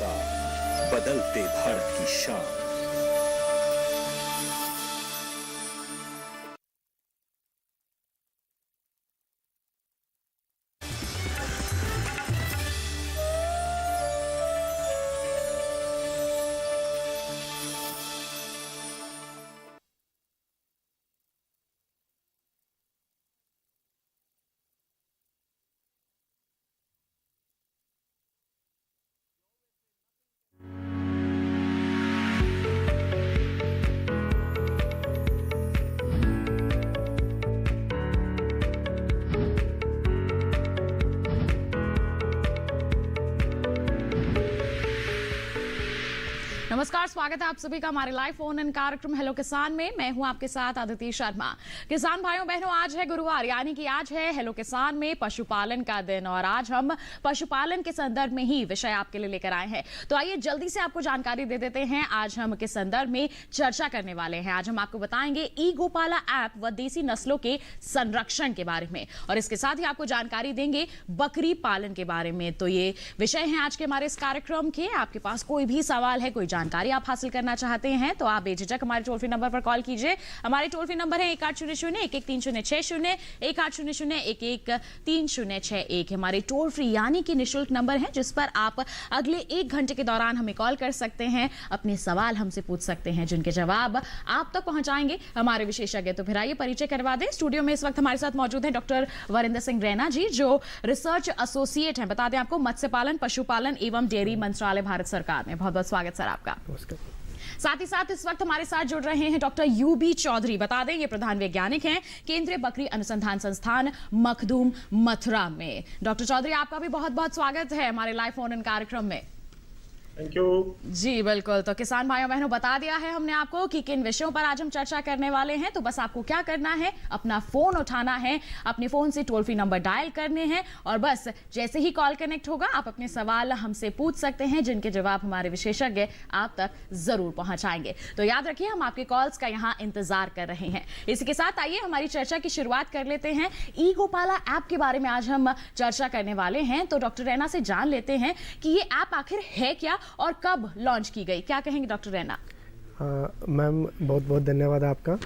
साथ बदलते भारत की शान। नमस्कार, स्वागत है आप सभी का हमारे लाइव फोन इन कार्यक्रम हेलो किसान में। मैं हूं आपके साथ आदित्य शर्मा। किसान भाइयों बहनों, आज है गुरुवार, यानी कि आज है हेलो किसान में पशुपालन का दिन और आज हम पशुपालन के संदर्भ में ही विषय आपके लिए लेकर आए हैं। तो आइए जल्दी से आपको जानकारी दे देते हैं आज हम किस संदर्भ में चर्चा करने वाले हैं। आज हम आपको बताएंगे ई गोपाला ऐप व देसी नस्लों के संरक्षण के बारे में और इसके साथ ही आपको जानकारी देंगे बकरी पालन के बारे में। तो ये विषय है आज के हमारे इस कार्यक्रम के। आपके पास कोई भी सवाल है, कोई जानकारी आप हासिल करना चाहते हैं तो आप बेझिझक हमारे टोल फ्री नंबर पर कॉल कीजिए। हमारे टोल फ्री नंबर है 1800-113060, 1800-113061। हमारे टोल फ्री यानी कि निःशुल्क नंबर है जिस पर आप अगले 1 घंटे के दौरान हमें कॉल कर सकते हैं, अपने सवाल हमसे पूछ सकते हैं जिनके जवाब आप तक पहुंचाएंगे हमारे विशेषज्ञ। तो फिर आइए परिचय करवा दें। स्टूडियो में इस वक्त हमारे साथ मौजूद है डॉक्टर वरिंदर सिंह रैना जी, जो रिसर्च एसोसिएट हैं, बता दें आपको, मत्स्य पालन, पशुपालन एवं डेयरी मंत्रालय, भारत सरकार में। बहुत बहुत स्वागत सर आपका। साथ ही साथ इस वक्त हमारे साथ जुड़ रहे हैं डॉक्टर यूबी चौधरी, बता दें ये प्रधान वैज्ञानिक हैं केंद्रीय बकरी अनुसंधान संस्थान मखदूम मथुरा में। डॉक्टर चौधरी आपका भी बहुत बहुत स्वागत है हमारे लाइव फोन इन कार्यक्रम में। थैंक यू जी बिल्कुल। तो किसान भाइयों बहनों, बता दिया है हमने आपको कि किन विषयों पर आज हम चर्चा करने वाले हैं। तो बस आपको क्या करना है, अपना फोन उठाना है, अपने फोन से टोल फ्री नंबर डायल करने हैं और बस जैसे ही कॉल कनेक्ट होगा आप अपने सवाल हमसे पूछ सकते हैं जिनके जवाब हमारे विशेषज्ञ आप तक जरूर पहुंचाएंगे। तो याद रखिए हम आपके कॉल्स का यहाँ इंतजार कर रहे हैं। इसी के साथ आइए हमारी चर्चा की शुरुआत कर लेते हैं। ई गोपाला ऐप के बारे में आज हम चर्चा करने वाले हैं। तो डॉक्टर रैना से जान लेते हैं कि ये ऐप आखिर है क्या और कब लॉन्च की गई, क्या कहेंगे डॉक्टर रैना? मैम बहुत बहुत धन्यवाद आपका।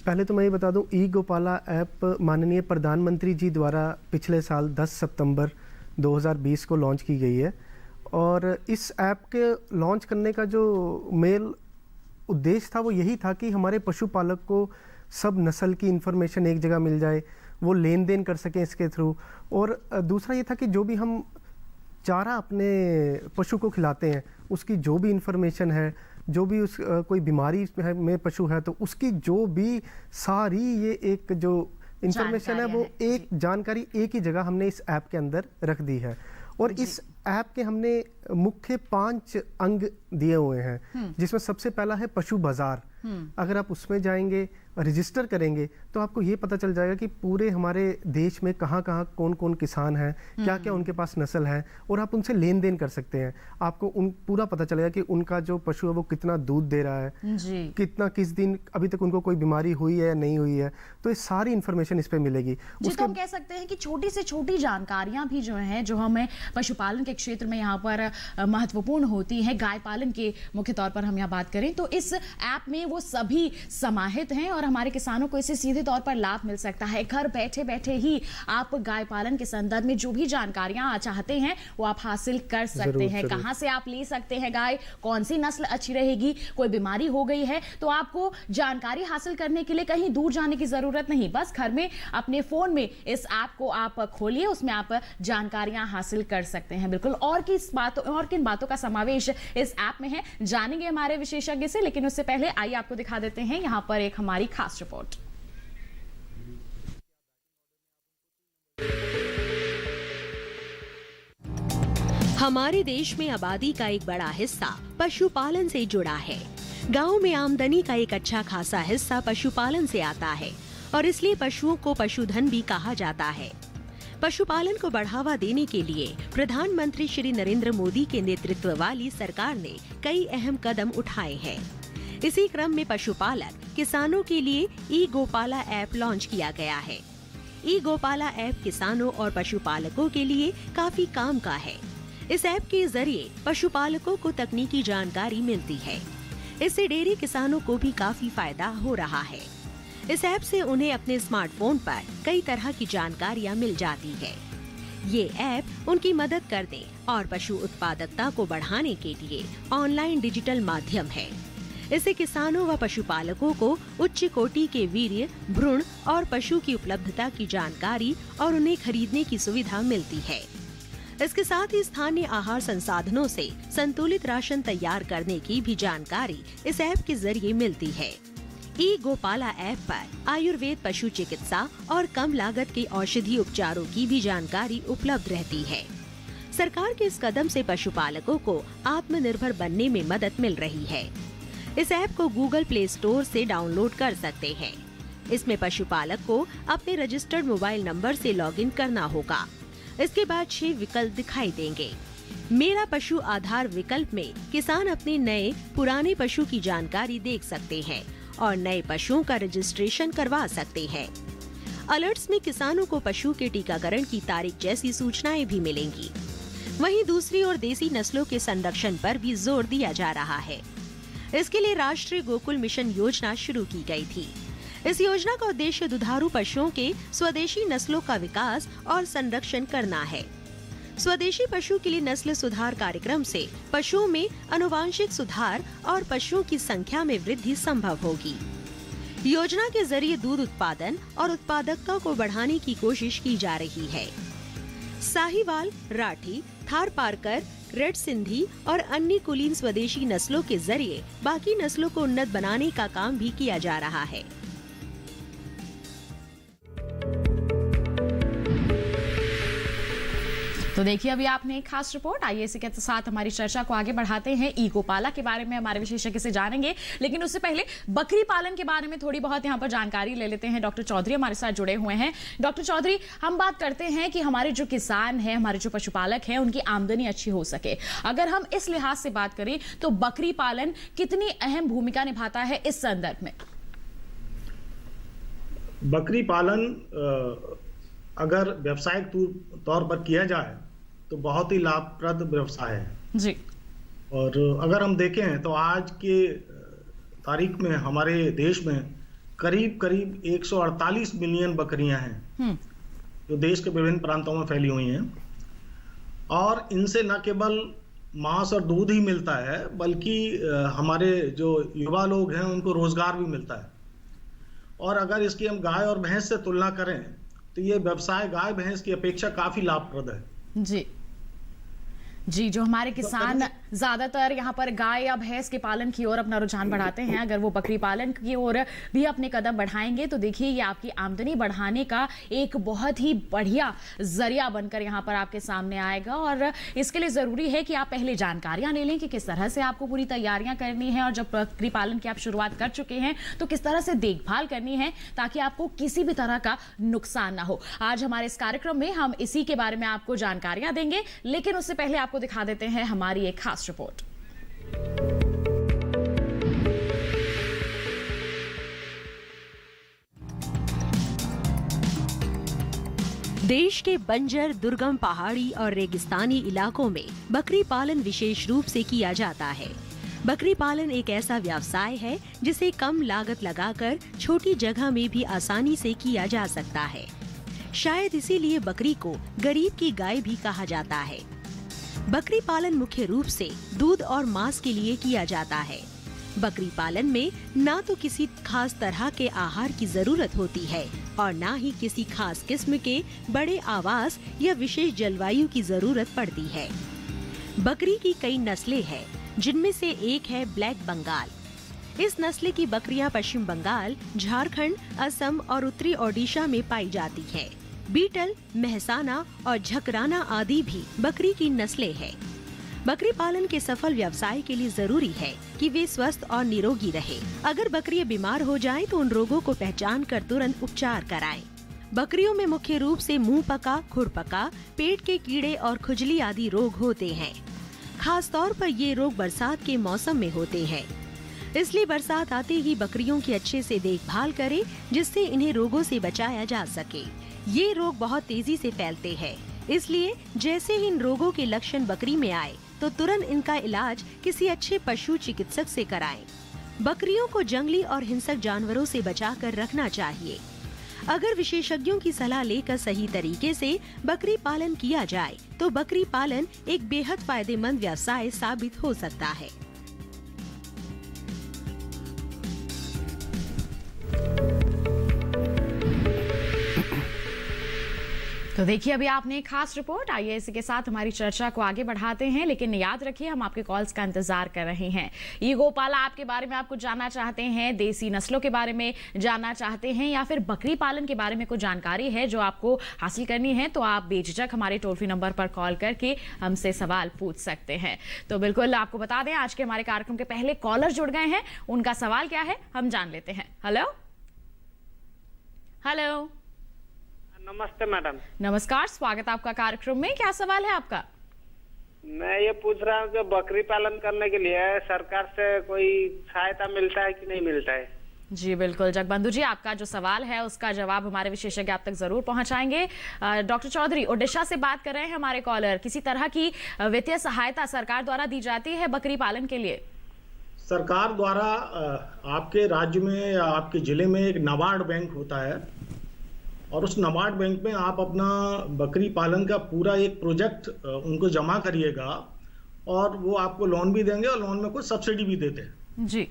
पहले तो मैं ये बता दूं, ई गोपाला ऐप माननीय प्रधानमंत्री जी द्वारा पिछले साल 10 सितंबर 2020 को लॉन्च की गई है और इस ऐप के लॉन्च करने का जो मेन उद्देश्य था वो यही था कि हमारे पशुपालक को सब नस्ल की इन्फॉर्मेशन एक जगह मिल जाए, वो लेन देन कर सकें इसके थ्रू। और दूसरा ये था कि जो भी हम चारा अपने पशु को खिलाते हैं उसकी जो भी इंफॉर्मेशन है, जो भी उस कोई बीमारी में पशु है तो उसकी जो भी सारी ये एक जो इंफॉर्मेशन है वो एक जानकारी एक ही जगह हमने इस ऐप के अंदर रख दी है। और इस ऐप के हमने मुख्य 5 अंग दिए हुए हैं जिसमें सबसे पहला है पशु बाजार। अगर आप उसमें जाएंगे, रजिस्टर करेंगे तो आपको ये पता चल जाएगा कि पूरे हमारे देश में कहाँ कहाँ कौन कौन किसान हैं, क्या क्या उनके पास नस्ल है और आप उनसे लेन देन कर सकते हैं। आपको उन पूरा पता चलेगा कि उनका जो पशु है वो कितना दूध दे रहा है, कितना किस दिन अभी तक उनको कोई बीमारी हुई है या नहीं हुई है, तो ये सारी इन्फॉर्मेशन इस पे मिलेगी। तो हम कह सकते हैं कि छोटी से छोटी जानकारियां भी जो हैं, जो हमें पशुपालन के क्षेत्र में यहाँ पर महत्वपूर्ण होती है, गाय पालन के मुख्य तौर पर हम यहाँ बात करें तो इस ऐप में वो सभी समाहित हैं और हमारे किसानों को इससे सीधे तौर पर लाभ मिल सकता है। घर बैठे बैठे ही आप गाय पालन के संदर्भ में जो भी जानकारियां चाहते हैं वो आप हासिल कर सकते हैं। कहां से आप ले सकते हैं गाय, कौन सी नस्ल अच्छी रहेगी, कोई बीमारी हो गई है तो आपको जानकारी हासिल करने के लिए कहीं दूर जाने की जरूरत नहीं, बस घर में अपने फोन में इस ऐप को आप खोलिए, उसमें आप जानकारियां हासिल कर सकते हैं। बिल्कुल। और किन बातों का समावेश इस ऐप में है जानेंगे हमारे विशेषज्ञ से, लेकिन उससे पहले आइए आपको दिखा देते हैं यहाँ पर एक हमारी खास रिपोर्ट। हमारे देश में आबादी का एक बड़ा हिस्सा पशुपालन से जुड़ा है। गांव में आमदनी का एक अच्छा खासा हिस्सा पशुपालन से आता है और इसलिए पशुओं को पशुधन भी कहा जाता है। पशुपालन को बढ़ावा देने के लिए प्रधानमंत्री श्री नरेंद्र मोदी के नेतृत्व वाली सरकार ने कई अहम कदम उठाए हैं। इसी क्रम में पशुपालक किसानों के लिए ई गोपाला ऐप लॉन्च किया गया है। ई गोपाला ऐप किसानों और पशुपालकों के लिए काफी काम का है। इस ऐप के जरिए पशुपालकों को तकनीकी जानकारी मिलती है। इससे डेयरी किसानों को भी काफी फायदा हो रहा है। इस ऐप से उन्हें अपने स्मार्टफोन पर कई तरह की जानकारियां मिल जाती है। ये ऐप उनकी मदद करने और पशु उत्पादकता को बढ़ाने के लिए ऑनलाइन डिजिटल माध्यम है। इससे किसानों व पशुपालकों को उच्च कोटि के वीर्य, भ्रूण और पशु की उपलब्धता की जानकारी और उन्हें खरीदने की सुविधा मिलती है। इसके साथ ही स्थानीय आहार संसाधनों से संतुलित राशन तैयार करने की भी जानकारी इस ऐप के जरिए मिलती है। ई गोपाला ऐप पर आयुर्वेद, पशु चिकित्सा और कम लागत के औषधि उपचारों की भी जानकारी उपलब्ध रहती है। सरकार के इस कदम से पशुपालकों को आत्मनिर्भर बनने में मदद मिल रही है। इस ऐप को गूगल प्ले स्टोर से डाउनलोड कर सकते हैं। इसमें पशुपालक को अपने रजिस्टर्ड मोबाइल नंबर से लॉगिन करना होगा। इसके बाद 6 विकल्प दिखाई देंगे। मेरा पशु आधार विकल्प में किसान अपने नए पुराने पशु की जानकारी देख सकते हैं और नए पशुओं का रजिस्ट्रेशन करवा सकते हैं। अलर्ट्स में किसानों को पशु के टीकाकरण की तारीख जैसी सूचनाएं भी मिलेंगी। वहीं दूसरी ओर देसी नस्लों के संरक्षण पर भी जोर दिया जा रहा है। इसके लिए राष्ट्रीय गोकुल मिशन योजना शुरू की गई थी। इस योजना का उद्देश्य दुधारू पशुओं के स्वदेशी नस्लों का विकास और संरक्षण करना है। स्वदेशी पशु के लिए नस्ल सुधार कार्यक्रम से पशुओं में आनुवांशिक सुधार और पशुओं की संख्या में वृद्धि संभव होगी। योजना के जरिए दूध उत्पादन और उत्पादकता को बढ़ाने की कोशिश की जा रही है। साहीवाल, राठी, थारपारकर, रेड सिंधी और अन्य कुलीन स्वदेशी नस्लों के जरिए बाकी नस्लों को उन्नत बनाने का काम भी किया जा रहा है। तो देखिए अभी आपने एक खास रिपोर्ट, आइए इसी के साथ हमारी चर्चा को आगे बढ़ाते हैं। ई गोपाला के बारे में हमारे विशेषज्ञ से जानेंगे, लेकिन उससे पहले बकरी पालन के बारे में थोड़ी बहुत यहाँ पर जानकारी ले लेते हैं। डॉक्टर चौधरी हमारे साथ जुड़े हुए हैं। डॉक्टर चौधरी, हम बात करते हैं कि हमारे जो किसान हैं, हमारे जो पशुपालक हैं, उनकी आमदनी अच्छी हो सके। अगर हम इस लिहाज से बात करें तो बकरी पालन कितनी अहम भूमिका निभाता है इस संदर्भ में? बकरी पालन अगर व्यावसायिक तौर पर किया जाए तो बहुत ही लाभप्रद व्यवसाय है जी। और अगर हम देखें तो आज के तारीख में हमारे देश में करीब 148 मिलियन बकरियां हैं जो देश के विभिन्न प्रांतों में फैली हुई हैं। और इनसे न केवल मांस और दूध ही मिलता है, बल्कि हमारे जो युवा लोग हैं उनको रोजगार भी मिलता है। और अगर इसकी हम गाय और भैंस से तुलना करें तो ये व्यवसाय गाय भैंस की अपेक्षा काफी लाभप्रद है। जी, जो हमारे किसान ज्यादातर यहाँ पर गाय या भैंस के पालन की ओर अपना रुझान बढ़ाते हैं, अगर वो बकरी पालन की ओर भी अपने कदम बढ़ाएंगे तो देखिए ये आपकी आमदनी बढ़ाने का एक बहुत ही बढ़िया जरिया बनकर यहाँ पर आपके सामने आएगा। और इसके लिए जरूरी है कि आप पहले जानकारियां ले लें कि किस तरह से आपको पूरी तैयारियां करनी है, और जब बकरी पालन की आप शुरुआत कर चुके हैं तो किस तरह से देखभाल करनी है ताकि आपको किसी भी तरह का नुकसान ना हो। आज हमारे इस कार्यक्रम में हम इसी के बारे में आपको जानकारियां देंगे, लेकिन उससे पहले आपको दिखा देते हैं हमारी एक खास रिपोर्ट। देश के बंजर, दुर्गम पहाड़ी और रेगिस्तानी इलाकों में बकरी पालन विशेष रूप से किया जाता है। बकरी पालन एक ऐसा व्यवसाय है जिसे कम लागत लगाकर छोटी जगह में भी आसानी से किया जा सकता है। शायद इसीलिए बकरी को गरीब की गाय भी कहा जाता है। बकरी पालन मुख्य रूप से दूध और मांस के लिए किया जाता है। बकरी पालन में ना तो किसी खास तरह के आहार की जरूरत होती है और ना ही किसी खास किस्म के बड़े आवास या विशेष जलवायु की जरूरत पड़ती है। बकरी की कई नस्लें हैं, जिनमें से एक है ब्लैक बंगाल। इस नस्ल की बकरियां पश्चिम बंगाल, झारखंड, असम और उत्तरी ओडिशा में पाई जाती हैं। बीटल, मेहसाना और झकराना आदि भी बकरी की नस्लें हैं। बकरी पालन के सफल व्यवसाय के लिए जरूरी है कि वे स्वस्थ और निरोगी रहे। अगर बकरियां बीमार हो जाएं तो उन रोगों को पहचान कर तुरंत उपचार कराएं। बकरियों में मुख्य रूप से मुंह पका, खुर पका, पेट के कीड़े और खुजली आदि रोग होते हैं। खास तौर पर ये रोग बरसात के मौसम में होते हैं, इसलिए बरसात आते ही बकरियों की अच्छे से देखभाल करें जिससे इन्हें रोगों से बचाया जा सके। ये रोग बहुत तेजी से फैलते हैं, इसलिए जैसे ही इन रोगों के लक्षण बकरी में आए तो तुरंत इनका इलाज किसी अच्छे पशु चिकित्सक से कराएं। बकरियों को जंगली और हिंसक जानवरों से बचाकर रखना चाहिए। अगर विशेषज्ञों की सलाह लेकर सही तरीके से बकरी पालन किया जाए तो बकरी पालन एक बेहद फायदेमंद व्यवसाय साबित हो सकता है। तो देखिए अभी आपने एक खास रिपोर्ट, आइए इसी के साथ हमारी चर्चा को आगे बढ़ाते हैं, लेकिन याद रखिए हम आपके कॉल्स का इंतजार कर रहे हैं। ई गोपाला ऐप के बारे में आप कुछ जानना चाहते हैं, देसी नस्लों के बारे में जानना चाहते हैं, या फिर बकरी पालन के बारे में कुछ जानकारी है जो आपको हासिल करनी है, तो आप बेझिझक हमारे टोल फ्री नंबर पर कॉल करके हमसे सवाल पूछ सकते हैं। तो बिल्कुल आपको बता दें आज के हमारे कार्यक्रम के पहले कॉलर जुड़ गए हैं, उनका सवाल क्या है हम जान लेते हैं। हेलो हेलो, नमस्ते मैडम। नमस्कार, स्वागत आपका कार्यक्रम में। क्या सवाल है आपका? मैं ये पूछ रहा हूँ कि बकरी पालन करने के लिए सरकार से कोई सहायता मिलता है कि नहीं मिलता है? जी बिल्कुल जगबंधु जी, आपका जो सवाल है उसका जवाब हमारे विशेषज्ञ आप तक जरूर पहुंचाएंगे। डॉक्टर चौधरी, ओडिशा से बात कर रहे हैं हमारे कॉलर, किसी तरह की वित्तीय सहायता सरकार द्वारा दी जाती है बकरी पालन के लिए? सरकार द्वारा आपके राज्य में या आपके जिले में एक नाबार्ड बैंक होता है और उस नाबार्ड बैंक में आप अपना बकरी पालन का पूरा एक प्रोजेक्ट उनको जमा करिएगा और वो आपको लोन भी देंगे और लोन में कुछ सब्सिडी भी देते हैं। जी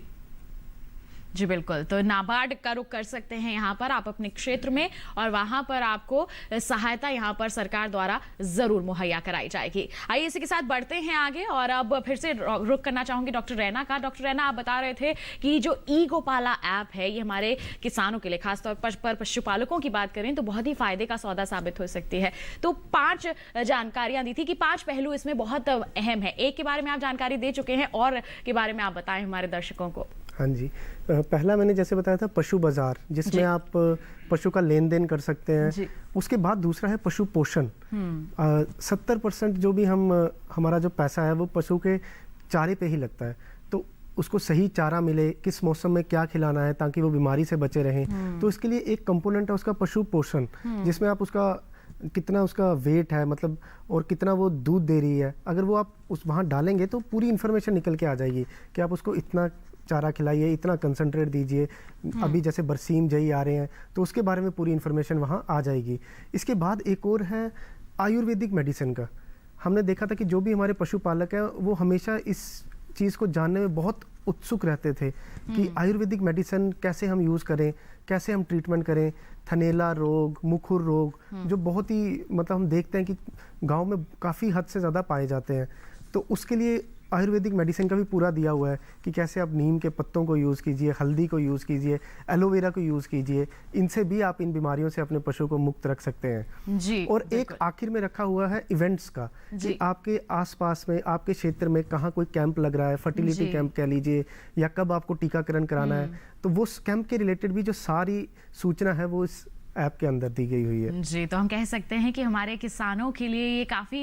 जी बिल्कुल, तो नाबार्ड का रुख कर सकते हैं यहाँ पर आप अपने क्षेत्र में, और वहां पर आपको सहायता यहाँ पर सरकार द्वारा जरूर मुहैया कराई जाएगी। आइए इसी के साथ बढ़ते हैं आगे और अब फिर से रुख करना चाहूंगी डॉक्टर रैना का। डॉक्टर रैना, आप बता रहे थे कि जो ई गोपाला ऐप है ये हमारे किसानों के लिए, खासतौर पर पशुपालकों की बात करें तो बहुत ही फायदे का सौदा साबित हो सकती है। तो 5 जानकारियां दी थी कि 5 पहलू इसमें बहुत अहम है। एक के बारे में आप जानकारी दे चुके हैं, और के बारे में आप बताएं हमारे दर्शकों को। हाँ जी, पहला मैंने जैसे बताया था पशु बाजार, जिसमें आप पशु का लेन देन कर सकते हैं। उसके बाद दूसरा है पशु पोषण। 70% जो भी हमारा जो पैसा है वो पशु के चारे पे ही लगता है, तो उसको सही चारा मिले, किस मौसम में क्या खिलाना है ताकि वो बीमारी से बचे रहें। तो इसके लिए एक कंपोनेंट है उसका पशु पोषण, जिसमें आप उसका कितना उसका वेट है मतलब और कितना वो दूध दे रही है, अगर वो आप उस वहाँ डालेंगे तो पूरी इन्फॉर्मेशन निकल के आ जाएगी कि आप उसको इतना चारा खिलाइए, इतना कंसंट्रेट दीजिए। अभी जैसे बरसीम जई आ रहे हैं तो उसके बारे में पूरी इन्फॉर्मेशन वहाँ आ जाएगी। इसके बाद एक और है आयुर्वेदिक मेडिसिन का। हमने देखा था कि जो भी हमारे पशुपालक हैं वो हमेशा इस चीज़ को जानने में बहुत उत्सुक रहते थे कि आयुर्वेदिक मेडिसिन कैसे हम यूज़ करें, कैसे हम ट्रीटमेंट करें। थनेला रोग, मुखुर रोग जो बहुत ही मतलब हम देखते हैं कि गाँव में काफ़ी हद से ज़्यादा पाए जाते हैं, तो उसके लिए आयुर्वेदिक मेडिसिन का भी पूरा दिया हुआ है कि कैसे आप नीम के पत्तों को यूज़ कीजिए, हल्दी को यूज़ कीजिए, एलोवेरा को यूज़ कीजिए। इनसे भी आप इन बीमारियों से अपने पशु को मुक्त रख सकते हैं जी। और एक आखिर में रखा हुआ है इवेंट्स का कि आपके आसपास में, आपके क्षेत्र में कहाँ कोई कैंप लग रहा है, फर्टिलिटी कैंप कह लीजिए, या कब आपको टीकाकरण कराना है, तो वो कैंप के रिलेटेड भी जो सारी सूचना है वो इस ऐप के अंदर दी गई हुई है। जी, तो हम कह सकते हैं कि हमारे किसानों के लिए ये काफ़ी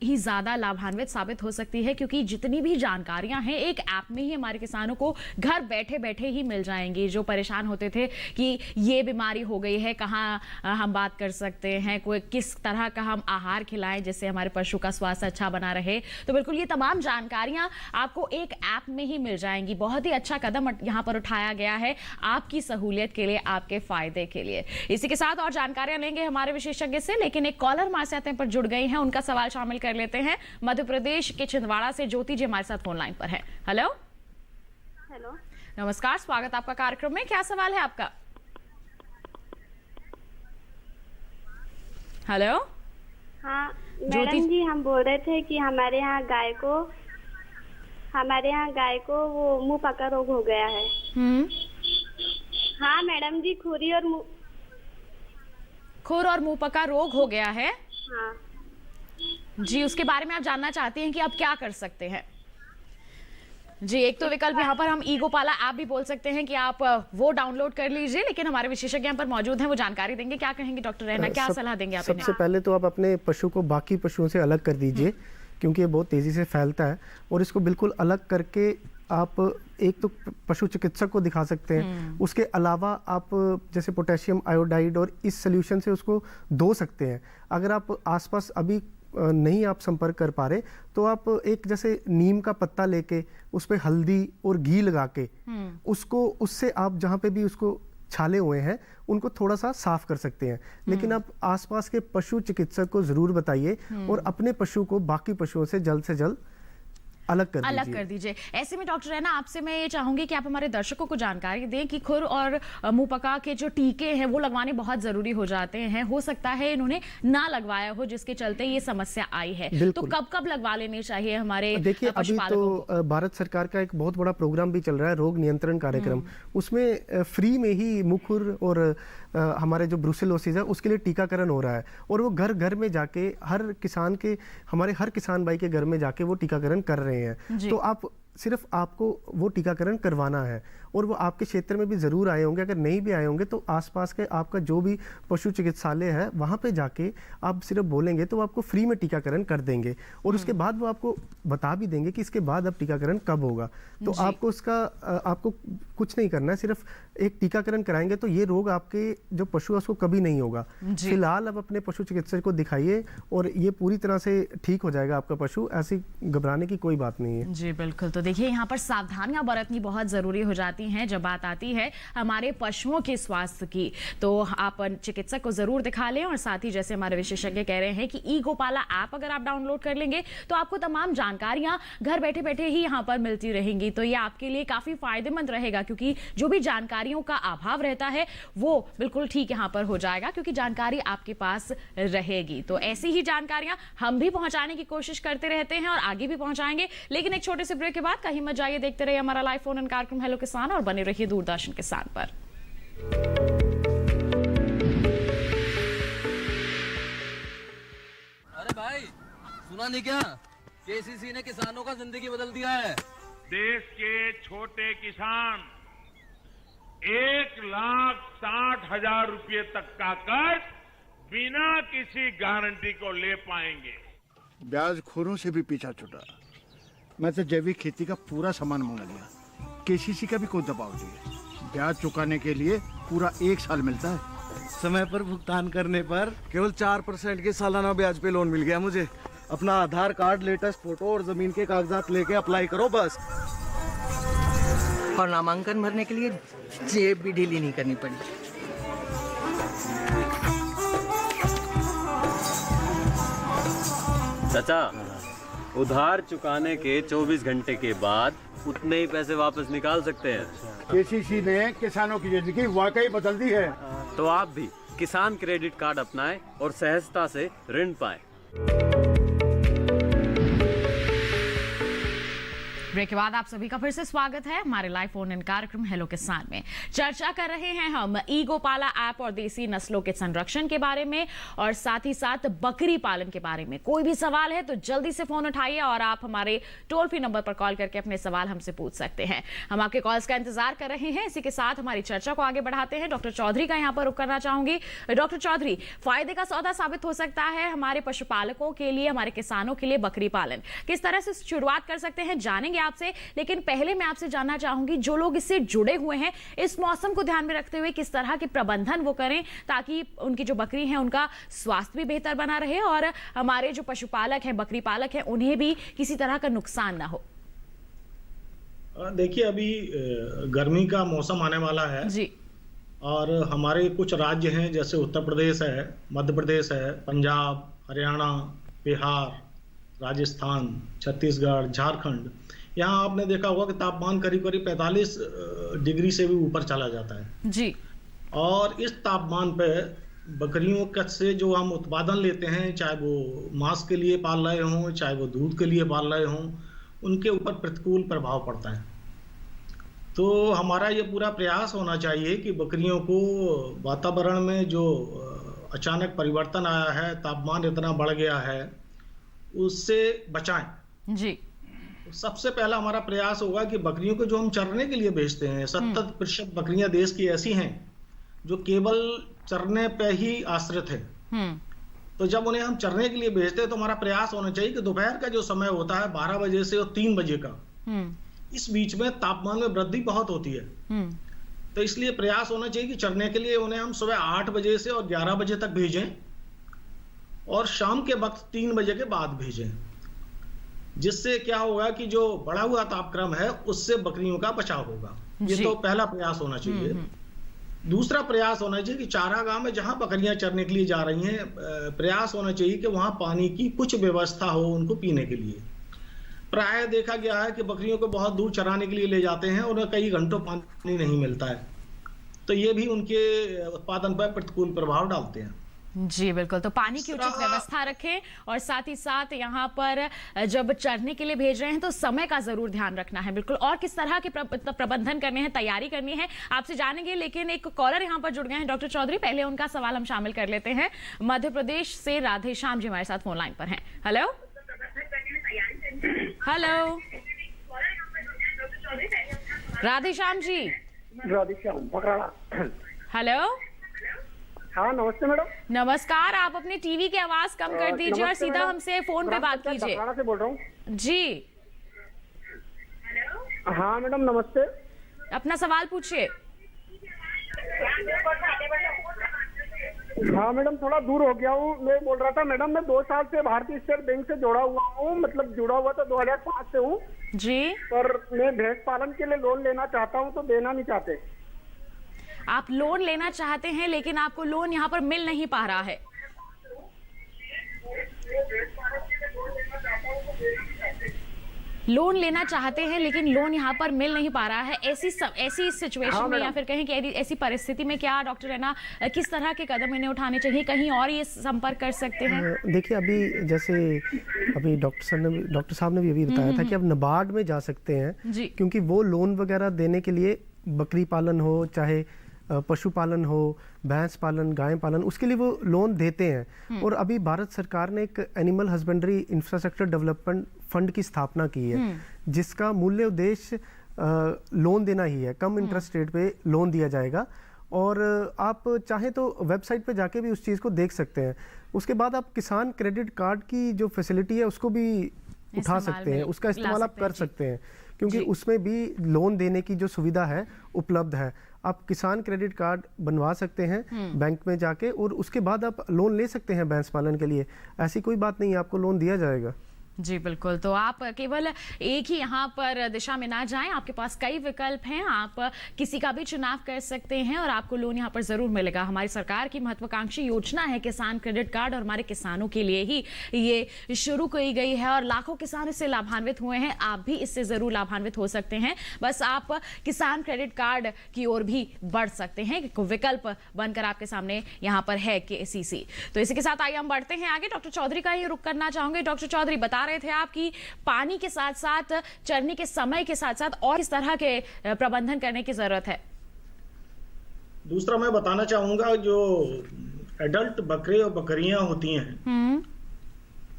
ही ज़्यादा लाभान्वित साबित हो सकती है, क्योंकि जितनी भी जानकारियां हैं एक ऐप में ही हमारे किसानों को घर बैठे बैठे ही मिल जाएंगी। जो परेशान होते थे कि ये बीमारी हो गई है, कहाँ हम बात कर सकते हैं, कोई किस तरह का हम आहार खिलाएं जिससे हमारे पशु का स्वास्थ्य अच्छा बना रहे, तो बिल्कुल ये तमाम जानकारियां आपको एक ऐप में ही मिल जाएंगी। बहुत ही अच्छा कदम यहाँ पर उठाया गया है आपकी सहूलियत के लिए, आपके फायदे के लिए। इसी के साथ और जानकारियां लेंगे हमारे विशेषज्ञ से, लेकिन एक कॉलर हमारे साथ पर जुड़ गई हैं, उनका सवाल शामिल कर लेते हैं। मध्य प्रदेश के छिंदवाड़ा से ज्योति जी हमारे साथ फोन लाइन पर है। हेलो हेलो, नमस्कार, स्वागत आपका कार्यक्रम में। क्या सवाल है आपका? हेलो हाँ मैडम जी, हम बोल रहे थे कि हमारे यहाँ गाय को वो मुंह पका रोग हो गया है। हाँ मैडम जी, खुर और मुंह पका रोग हो गया है। हाँ जी, उसके बारे में आप जानना चाहते हैं कि आप क्या कर सकते हैं? जी, एक तो विकल्प यहाँ पर हम ई गोपाला ऐप भी बोल सकते हैं कि आप वो डाउनलोड कर लीजिए, लेकिन हमारे विशेषज्ञ यहाँ पर मौजूद हैं, वो जानकारी देंगे। क्या कहेंगे डॉक्टर रैना, क्या सलाह देंगे आप? सबसे पहले तो आप अपने पशु को बाकी पशुओं से अलग कर दीजिए, क्योंकि ये बहुत तेज़ी से फैलता है, और इसको बिल्कुल अलग करके आप एक तो पशु चिकित्सक को दिखा सकते हैं, उसके अलावा आप जैसे पोटेशियम आयोडाइड और इस सोल्यूशन से उसको धो सकते हैं। अगर आप आसपास अभी नहीं आप संपर्क कर पा रहे तो आप एक जैसे नीम का पत्ता लेके उस पे हल्दी और घी लगा के उसको, उससे आप जहाँ पे भी उसको छाले हुए हैं उनको थोड़ा सा साफ कर सकते हैं। लेकिन आप आसपास के पशु चिकित्सक को जरूर बताइए और अपने पशु को बाकी पशुओं से जल्द अलग कर दीजिए। ऐसे में डॉक्टर है ना, आपसे मैं ये चाहूंगी कि आप हमारे दर्शकों को जानकारी दें कि खुर और मुंह पका के जो टीके हैं वो लगवाने बहुत जरूरी हो जाते हैं। हो सकता है इन्होंने ना लगवाया हो जिसके चलते ये समस्या आई है, तो कब कब लगवा लेने चाहिए हमारे? देखिए अभी तो भारत सरकार का एक बहुत बड़ा प्रोग्राम भी चल रहा है, रोग नियंत्रण कार्यक्रम। उसमें फ्री में ही मुंह खुर और हमारे जो ब्रुसेलोसिस है उसके लिए टीकाकरण हो रहा है और वो घर घर में जाके हमारे हर किसान भाई के घर में जाके वो टीकाकरण कर रहे हैं। तो सिर्फ आपको वो टीकाकरण करवाना है और वो आपके क्षेत्र में भी जरूर आए होंगे। अगर नहीं भी आए होंगे तो आसपास के आपका जो भी पशु चिकित्सालय है वहां पे जाके आप सिर्फ बोलेंगे तो वो आपको फ्री में टीकाकरण कर देंगे और उसके बाद वो आपको बता भी देंगे कि इसके बाद अब टीकाकरण कब होगा। तो आपको कुछ नहीं करना है, सिर्फ एक टीकाकरण कराएंगे तो ये रोग आपके जो पशु है उसको कभी नहीं होगा। फिलहाल अब अपने पशु चिकित्सक को दिखाइए और ये पूरी तरह से ठीक हो जाएगा आपका पशु, ऐसी घबराने की कोई बात नहीं है। जी बिल्कुल। तो देखिए यहाँ पर सावधानियां बरतनी बहुत जरूरी हो जाती हैं जब बात आती है हमारे पशुओं के स्वास्थ्य की। तो आप चिकित्सक को जरूर दिखा लें और साथ ही जैसे हमारे विशेषज्ञ कह रहे हैं कि ई गोपाला ऐप अगर आप डाउनलोड कर लेंगे तो आपको तमाम जानकारियां घर बैठे बैठे ही यहाँ पर मिलती रहेंगी। तो ये आपके लिए काफी फायदेमंद रहेगा क्योंकि जो भी जानकारियों का अभाव रहता है वो बिल्कुल ठीक यहाँ पर हो जाएगा क्योंकि जानकारी आपके पास रहेगी। तो ऐसी ही जानकारियां हम भी पहुंचाने की कोशिश करते रहते हैं और आगे भी पहुंचाएंगे। लेकिन एक छोटे से ब्रेक के बाद कहीं मत जाइए, देखते रहिए हमारा लाइव फोन इन कार्यक्रम हेलो किसान और बने रहिए दूरदर्शन किसान पर। अरे भाई सुना नहीं क्या, केसीसी ने किसानों का जिंदगी बदल दिया है। देश के छोटे किसान 1,60,000 रुपए तक का कर्ज बिना किसी गारंटी को ले पाएंगे। ब्याज खोरों से भी पीछा छुटा। मैं तो जैविक खेती का पूरा सामान मंगा लिया, केसीसी का भी कोई दबाव नहीं है। ब्याज चुकाने के लिए पूरा 1 साल मिलता है। समय पर भुगतान करने पर केवल 4% के सालाना ब्याज पे लोन मिल गया मुझे। अपना आधार कार्ड, लेटेस्ट फोटो और जमीन के कागजात लेके अप्लाई करो बस। और नामांकन भरने के लिए जेब भी ढीली नहीं करनी पड़ी। चाचा, उधार चुकाने के 24 घंटे के बाद उतने ही पैसे वापस निकाल सकते हैं। केसीसी ने किसानों की जिंदगी वाकई बदल दी है। तो आप भी किसान क्रेडिट कार्ड अपनाएं और सहजता से ऋण पाएं। ब्रेक के बाद आप सभी का फिर से स्वागत है हमारे लाइव फोन इन कार्यक्रम हेलो किसान में। चर्चा कर रहे हैं हम ई गोपाला ऐप और देसी नस्लों के संरक्षण के बारे में और साथ ही साथ बकरी पालन के बारे में। कोई भी सवाल है तो जल्दी से फोन उठाइए और आप हमारे टोल फ्री नंबर पर कॉल करके अपने सवाल हमसे पूछ सकते हैं। हम आपके कॉल्स का इंतजार कर रहे हैं। इसी के साथ हमारी चर्चा को आगे बढ़ाते हैं। डॉक्टर चौधरी का यहाँ पर रुख करना चाहूंगी। डॉक्टर चौधरी, फायदे का सौदा साबित हो सकता है हमारे पशुपालकों के लिए, हमारे किसानों के लिए बकरी पालन। किस तरह से शुरुआत कर सकते हैं जानेंगे आपसे, लेकिन पहले मैं आपसे जानना चाहूंगी जो लोग इससे जुड़े हुए हैं इस मौसम को ध्यान में रखते हुए किस तरह के प्रबंधन वो करें ताकि उनकी जो बकरी है उनका स्वास्थ्य भी बेहतर बना रहे और हमारे जो पशुपालक हैं, बकरी पालक हैं, उन्हें भी किसी तरह का नुकसान ना हो। देखिए अभी गर्मी का मौसम आने वाला है जी, और हमारे कुछ राज्य हैं जैसे उत्तर प्रदेश है, मध्य प्रदेश है, पंजाब, हरियाणा, बिहार, राजस्थान, छत्तीसगढ़, झारखंड, यहाँ आपने देखा होगा कि तापमान करीब करीब 45 डिग्री से भी ऊपर चला जाता है जी। और इस तापमान पे बकरियों का से जो हम उत्पादन लेते हैं, चाहे वो मांस के लिए पाल रहे हों, चाहे वो दूध के लिए पाल रहे हों, उनके ऊपर प्रतिकूल प्रभाव पड़ता है। तो हमारा ये पूरा प्रयास होना चाहिए कि बकरियों को वातावरण में जो अचानक परिवर्तन आया है, तापमान इतना बढ़ गया है, उससे बचाएं जी। सबसे पहला हमारा प्रयास होगा कि बकरियों को जो हम चरने के लिए भेजते हैं, 70% बकरियां देश की ऐसी हैं जो केवल चरने पे ही आश्रित है। तो जब उन्हें हम चरने के लिए भेजते हैं तो हमारा प्रयास होना चाहिए कि दोपहर का जो समय होता है 12 बजे से और 3 बजे का, इस बीच में तापमान में वृद्धि बहुत होती है। तो इसलिए प्रयास होना चाहिए कि चरने के लिए उन्हें हम सुबह 8 बजे से और 11 बजे तक भेजें और शाम के वक्त 3 बजे के बाद भेजें, जिससे क्या होगा कि जो बढ़ा हुआ तापक्रम है उससे बकरियों का बचाव होगा। ये तो पहला प्रयास होना चाहिए। दूसरा प्रयास होना चाहिए कि चारागाह में जहां बकरियां चरने के लिए जा रही हैं, प्रयास होना चाहिए कि वहां पानी की कुछ व्यवस्था हो उनको पीने के लिए। प्राय देखा गया है कि बकरियों को बहुत दूर चराने के लिए ले जाते हैं और उन्हें कई घंटों पानी नहीं मिलता है, तो ये भी उनके उत्पादन पर प्रतिकूल प्रभाव डालते हैं। जी बिल्कुल, तो पानी की उचित व्यवस्था रखें और साथ ही साथ यहाँ पर जब चरने के लिए भेज रहे हैं तो समय का जरूर ध्यान रखना है। बिल्कुल, और किस तरह के प्रबंधन करने हैं, तैयारी करनी है, आपसे जानेंगे। लेकिन एक कॉलर यहाँ पर जुड़ गए हैं डॉक्टर चौधरी, पहले उनका सवाल हम शामिल कर लेते हैं। मध्य प्रदेश से राधेश्याम जी हमारे साथ फोन लाइन पर हैं। हेलो हेलो राधेश्याम जी। हेलो, हाँ नमस्ते मैडम। नमस्कार, आप अपने टीवी की आवाज कम कर दीजिए और सीधा हमसे फोन पे बात कीजिए। से बोल रहा हूँ जी। हाँ मैडम नमस्ते। अपना सवाल पूछिए। हाँ मैडम, थोड़ा दूर हो गया हूँ। मैं बोल रहा था मैडम, मैं 2 साल से भारतीय स्टेट बैंक से जुड़ा हुआ हूँ, मतलब जुड़ा हुआ तो 2005 से हूँ जी। पर मैं भैंस पालन के लिए लोन लेना चाहता हूँ तो देना नहीं चाहते। आप लोन लेना चाहते हैं लेकिन आपको लोन यहाँ पर मिल नहीं पा रहा है। लोन लेना चाहते हैं लेकिन लोन यहाँ पर मिल नहीं पा रहा है। ऐसी सिचुएशन में या फिर कहें कि ऐसी परिस्थिति में क्या डॉक्टर है ना, किस तरह के कदम इन्हें उठाने चाहिए, कहीं और ये संपर्क कर सकते हैं? देखिए, अभी जैसे अभी डॉक्टर साहब ने भी अभी बताया था कि अब नाबार्ड में जा सकते हैं, क्योंकि वो लोन वगैरह देने के लिए बकरी पालन हो, चाहे पशुपालन हो, भैंस पालन, गाय पालन, उसके लिए वो लोन देते हैं। और अभी भारत सरकार ने एक animal husbandry infrastructure development fund की स्थापना की है, जिसका मूल्य उद्देश्य लोन देना ही है। कम इंटरेस्ट रेट पे लोन दिया जाएगा और आप चाहें तो वेबसाइट पे जाके भी उस चीज़ को देख सकते हैं। उसके बाद आप किसान क्रेडिट कार्ड की जो फैसिलिटी है उसको भी उठा सकते हैं, उसका इस्तेमाल आप कर सकते हैं, क्योंकि उसमें भी लोन देने की जो सुविधा है उपलब्ध है। आप किसान क्रेडिट कार्ड बनवा सकते हैं बैंक में जाके और उसके बाद आप लोन ले सकते हैं भैंस पालन के लिए। ऐसी कोई बात नहीं है, आपको लोन दिया जाएगा। जी बिल्कुल, तो आप केवल एक ही यहाँ पर दिशा में ना जाएं, आपके पास कई विकल्प हैं, आप किसी का भी चुनाव कर सकते हैं और आपको लोन यहाँ पर जरूर मिलेगा। हमारी सरकार की महत्वाकांक्षी योजना है किसान क्रेडिट कार्ड और हमारे किसानों के लिए ही ये शुरू की गई है और लाखों किसान इससे लाभान्वित हुए हैं। आप भी इससे जरूर लाभान्वित हो सकते हैं, बस आप किसान क्रेडिट कार्ड की ओर भी बढ़ सकते हैं। विकल्प बनकर आपके सामने यहाँ पर है KCC। तो इसी के साथ आइए हम बढ़ते हैं आगे। डॉक्टर चौधरी का ही रुख करना चाहूंगे। डॉक्टर चौधरी, बता रहे थे आप कि पानी के साथ साथ चरने के समय के साथ साथ और इस तरह के प्रबंधन करने की जरूरत है। दूसरा मैं बताना चाहूंगा, जो एडल्ट बकरे और बकरियां होती हैं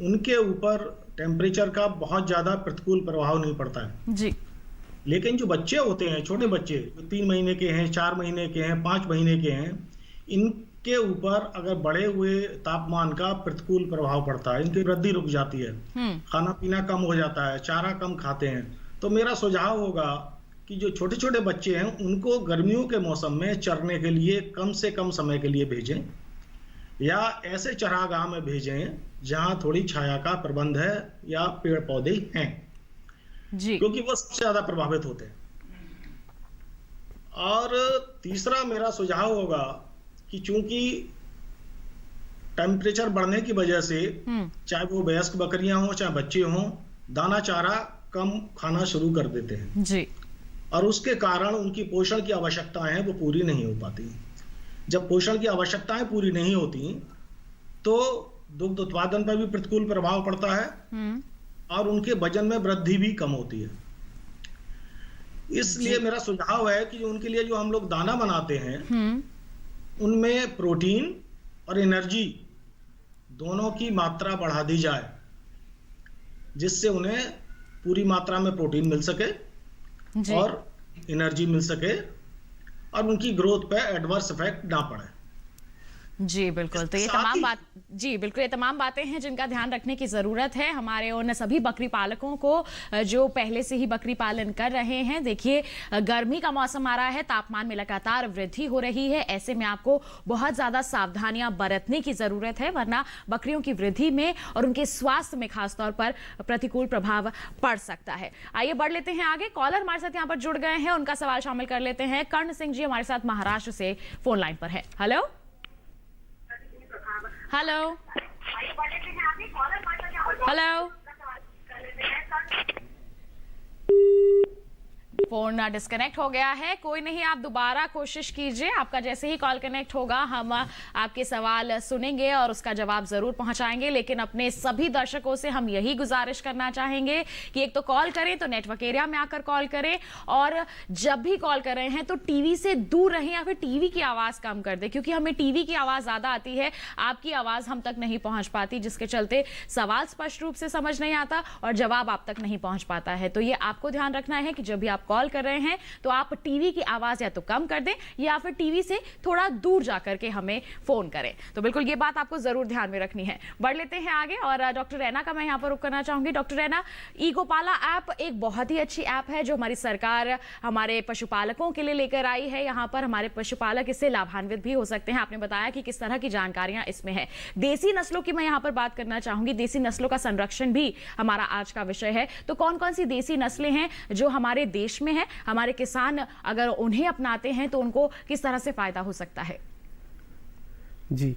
उनके ऊपर टेम्परेचर का बहुत ज्यादा प्रतिकूल प्रभाव नहीं पड़ता है जी। लेकिन जो बच्चे होते हैं, छोटे बच्चे जो 3 महीने के हैं, 4 महीने के हैं, 5 महीने के हैं, इनके ऊपर अगर बढ़े हुए तापमान का प्रतिकूल प्रभाव पड़ता है, इनकी वृद्धि रुक जाती है, खाना पीना कम हो जाता है, चारा कम खाते हैं। तो मेरा सुझाव होगा कि जो छोटे छोटे बच्चे हैं उनको गर्मियों के मौसम में चरने के लिए कम से कम समय के लिए भेजें या ऐसे चरागाह में भेजें जहां थोड़ी छाया का प्रबंध है या पेड़ पौधे हैं जी, क्योंकि वो सबसे ज्यादा प्रभावित होते हैं। और तीसरा मेरा सुझाव होगा कि चूंकि टेम्परेचर बढ़ने की वजह से चाहे वो वयस्क बकरियां हों चाहे बच्चे हों, दाना चारा कम खाना शुरू कर देते हैं जी, और उसके कारण उनकी पोषण की आवश्यकताएं हैं वो पूरी नहीं हो पाती। जब पोषण की आवश्यकताएं पूरी नहीं होती तो दुग्ध उत्पादन पर भी प्रतिकूल प्रभाव पड़ता है और उनके वजन में वृद्धि भी कम होती है। इसलिए मेरा सुझाव है कि उनके लिए जो हम लोग दाना बनाते हैं उनमें प्रोटीन और एनर्जी दोनों की मात्रा बढ़ा दी जाए, जिससे उन्हें पूरी मात्रा में प्रोटीन मिल सके और एनर्जी मिल सके और उनकी ग्रोथ पे एडवर्स इफेक्ट ना पड़े। जी बिल्कुल, तो ये तमाम बातें हैं जिनका ध्यान रखने की जरूरत है हमारे उन सभी बकरी पालकों को जो पहले से ही बकरी पालन कर रहे हैं। देखिए, गर्मी का मौसम आ रहा है, तापमान में लगातार वृद्धि हो रही है, ऐसे में आपको बहुत ज्यादा सावधानियां बरतने की जरूरत है, वरना बकरियों की वृद्धि में और उनके स्वास्थ्य में खासतौर पर प्रतिकूल प्रभाव पड़ सकता है। आइए बढ़ लेते हैं आगे। कॉलर हमारे साथ यहाँ पर जुड़ गए हैं, उनका सवाल शामिल कर लेते हैं। कर्ण सिंह जी हमारे साथ महाराष्ट्र से फोन लाइन पर है। Hello hello hello, phone disconnect हो गया है। कोई नहीं, आप दोबारा कोशिश कीजिए। आपका जैसे ही कॉल कनेक्ट होगा हम आपके सवाल सुनेंगे और उसका जवाब जरूर पहुंचाएंगे। लेकिन अपने सभी दर्शकों से हम यही गुजारिश करना चाहेंगे कि एक तो कॉल करें तो नेटवर्क एरिया में आकर कॉल करें, और जब भी कॉल कर रहे हैं तो टीवी से दूर रहें या फिर टीवी की आवाज कम कर दें, क्योंकि हमें टीवी की आवाज ज्यादा आती है, आपकी आवाज हम तक नहीं पहुंच पाती, जिसके चलते सवाल स्पष्ट रूप से समझ नहीं आता और जवाब आप तक नहीं पहुंच पाता है। तो ये आपको ध्यान रखना है कि जब भी आप कॉल कर रहे हैं तो आप टीवी की आवाज या तो कम कर दें या फिर टीवी से थोड़ा दूर जाकर के हमें फोन करें। तो बिल्कुल ये बात आपको जरूर ध्यान में रखनी है। बढ़ लेते हैं आगे और डॉक्टर रैना का मैं यहाँ पर रुक करना चाहूंगी। डॉक्टर रैना, ई गोपाला ऐप एक बहुत ही अच्छी ऐप है जो हमारी सरकार हमारे पशुपालकों के लिए लेकर आई है। यहाँ पर हमारे पशुपालक इससे लाभान्वित भी हो सकते हैं। आपने बताया कि किस तरह की जानकारियां इसमें है। देसी नस्लों की मैं यहाँ पर बात करना चाहूंगी। देसी नस्लों का संरक्षण भी हमारा आज का विषय है। तो कौन कौन सी देसी नस्लें हैं जो हमारे देश में है, हमारे किसान अगर उन्हें अपनाते हैं तो उनको किस तरह से फायदा हो सकता है? जी,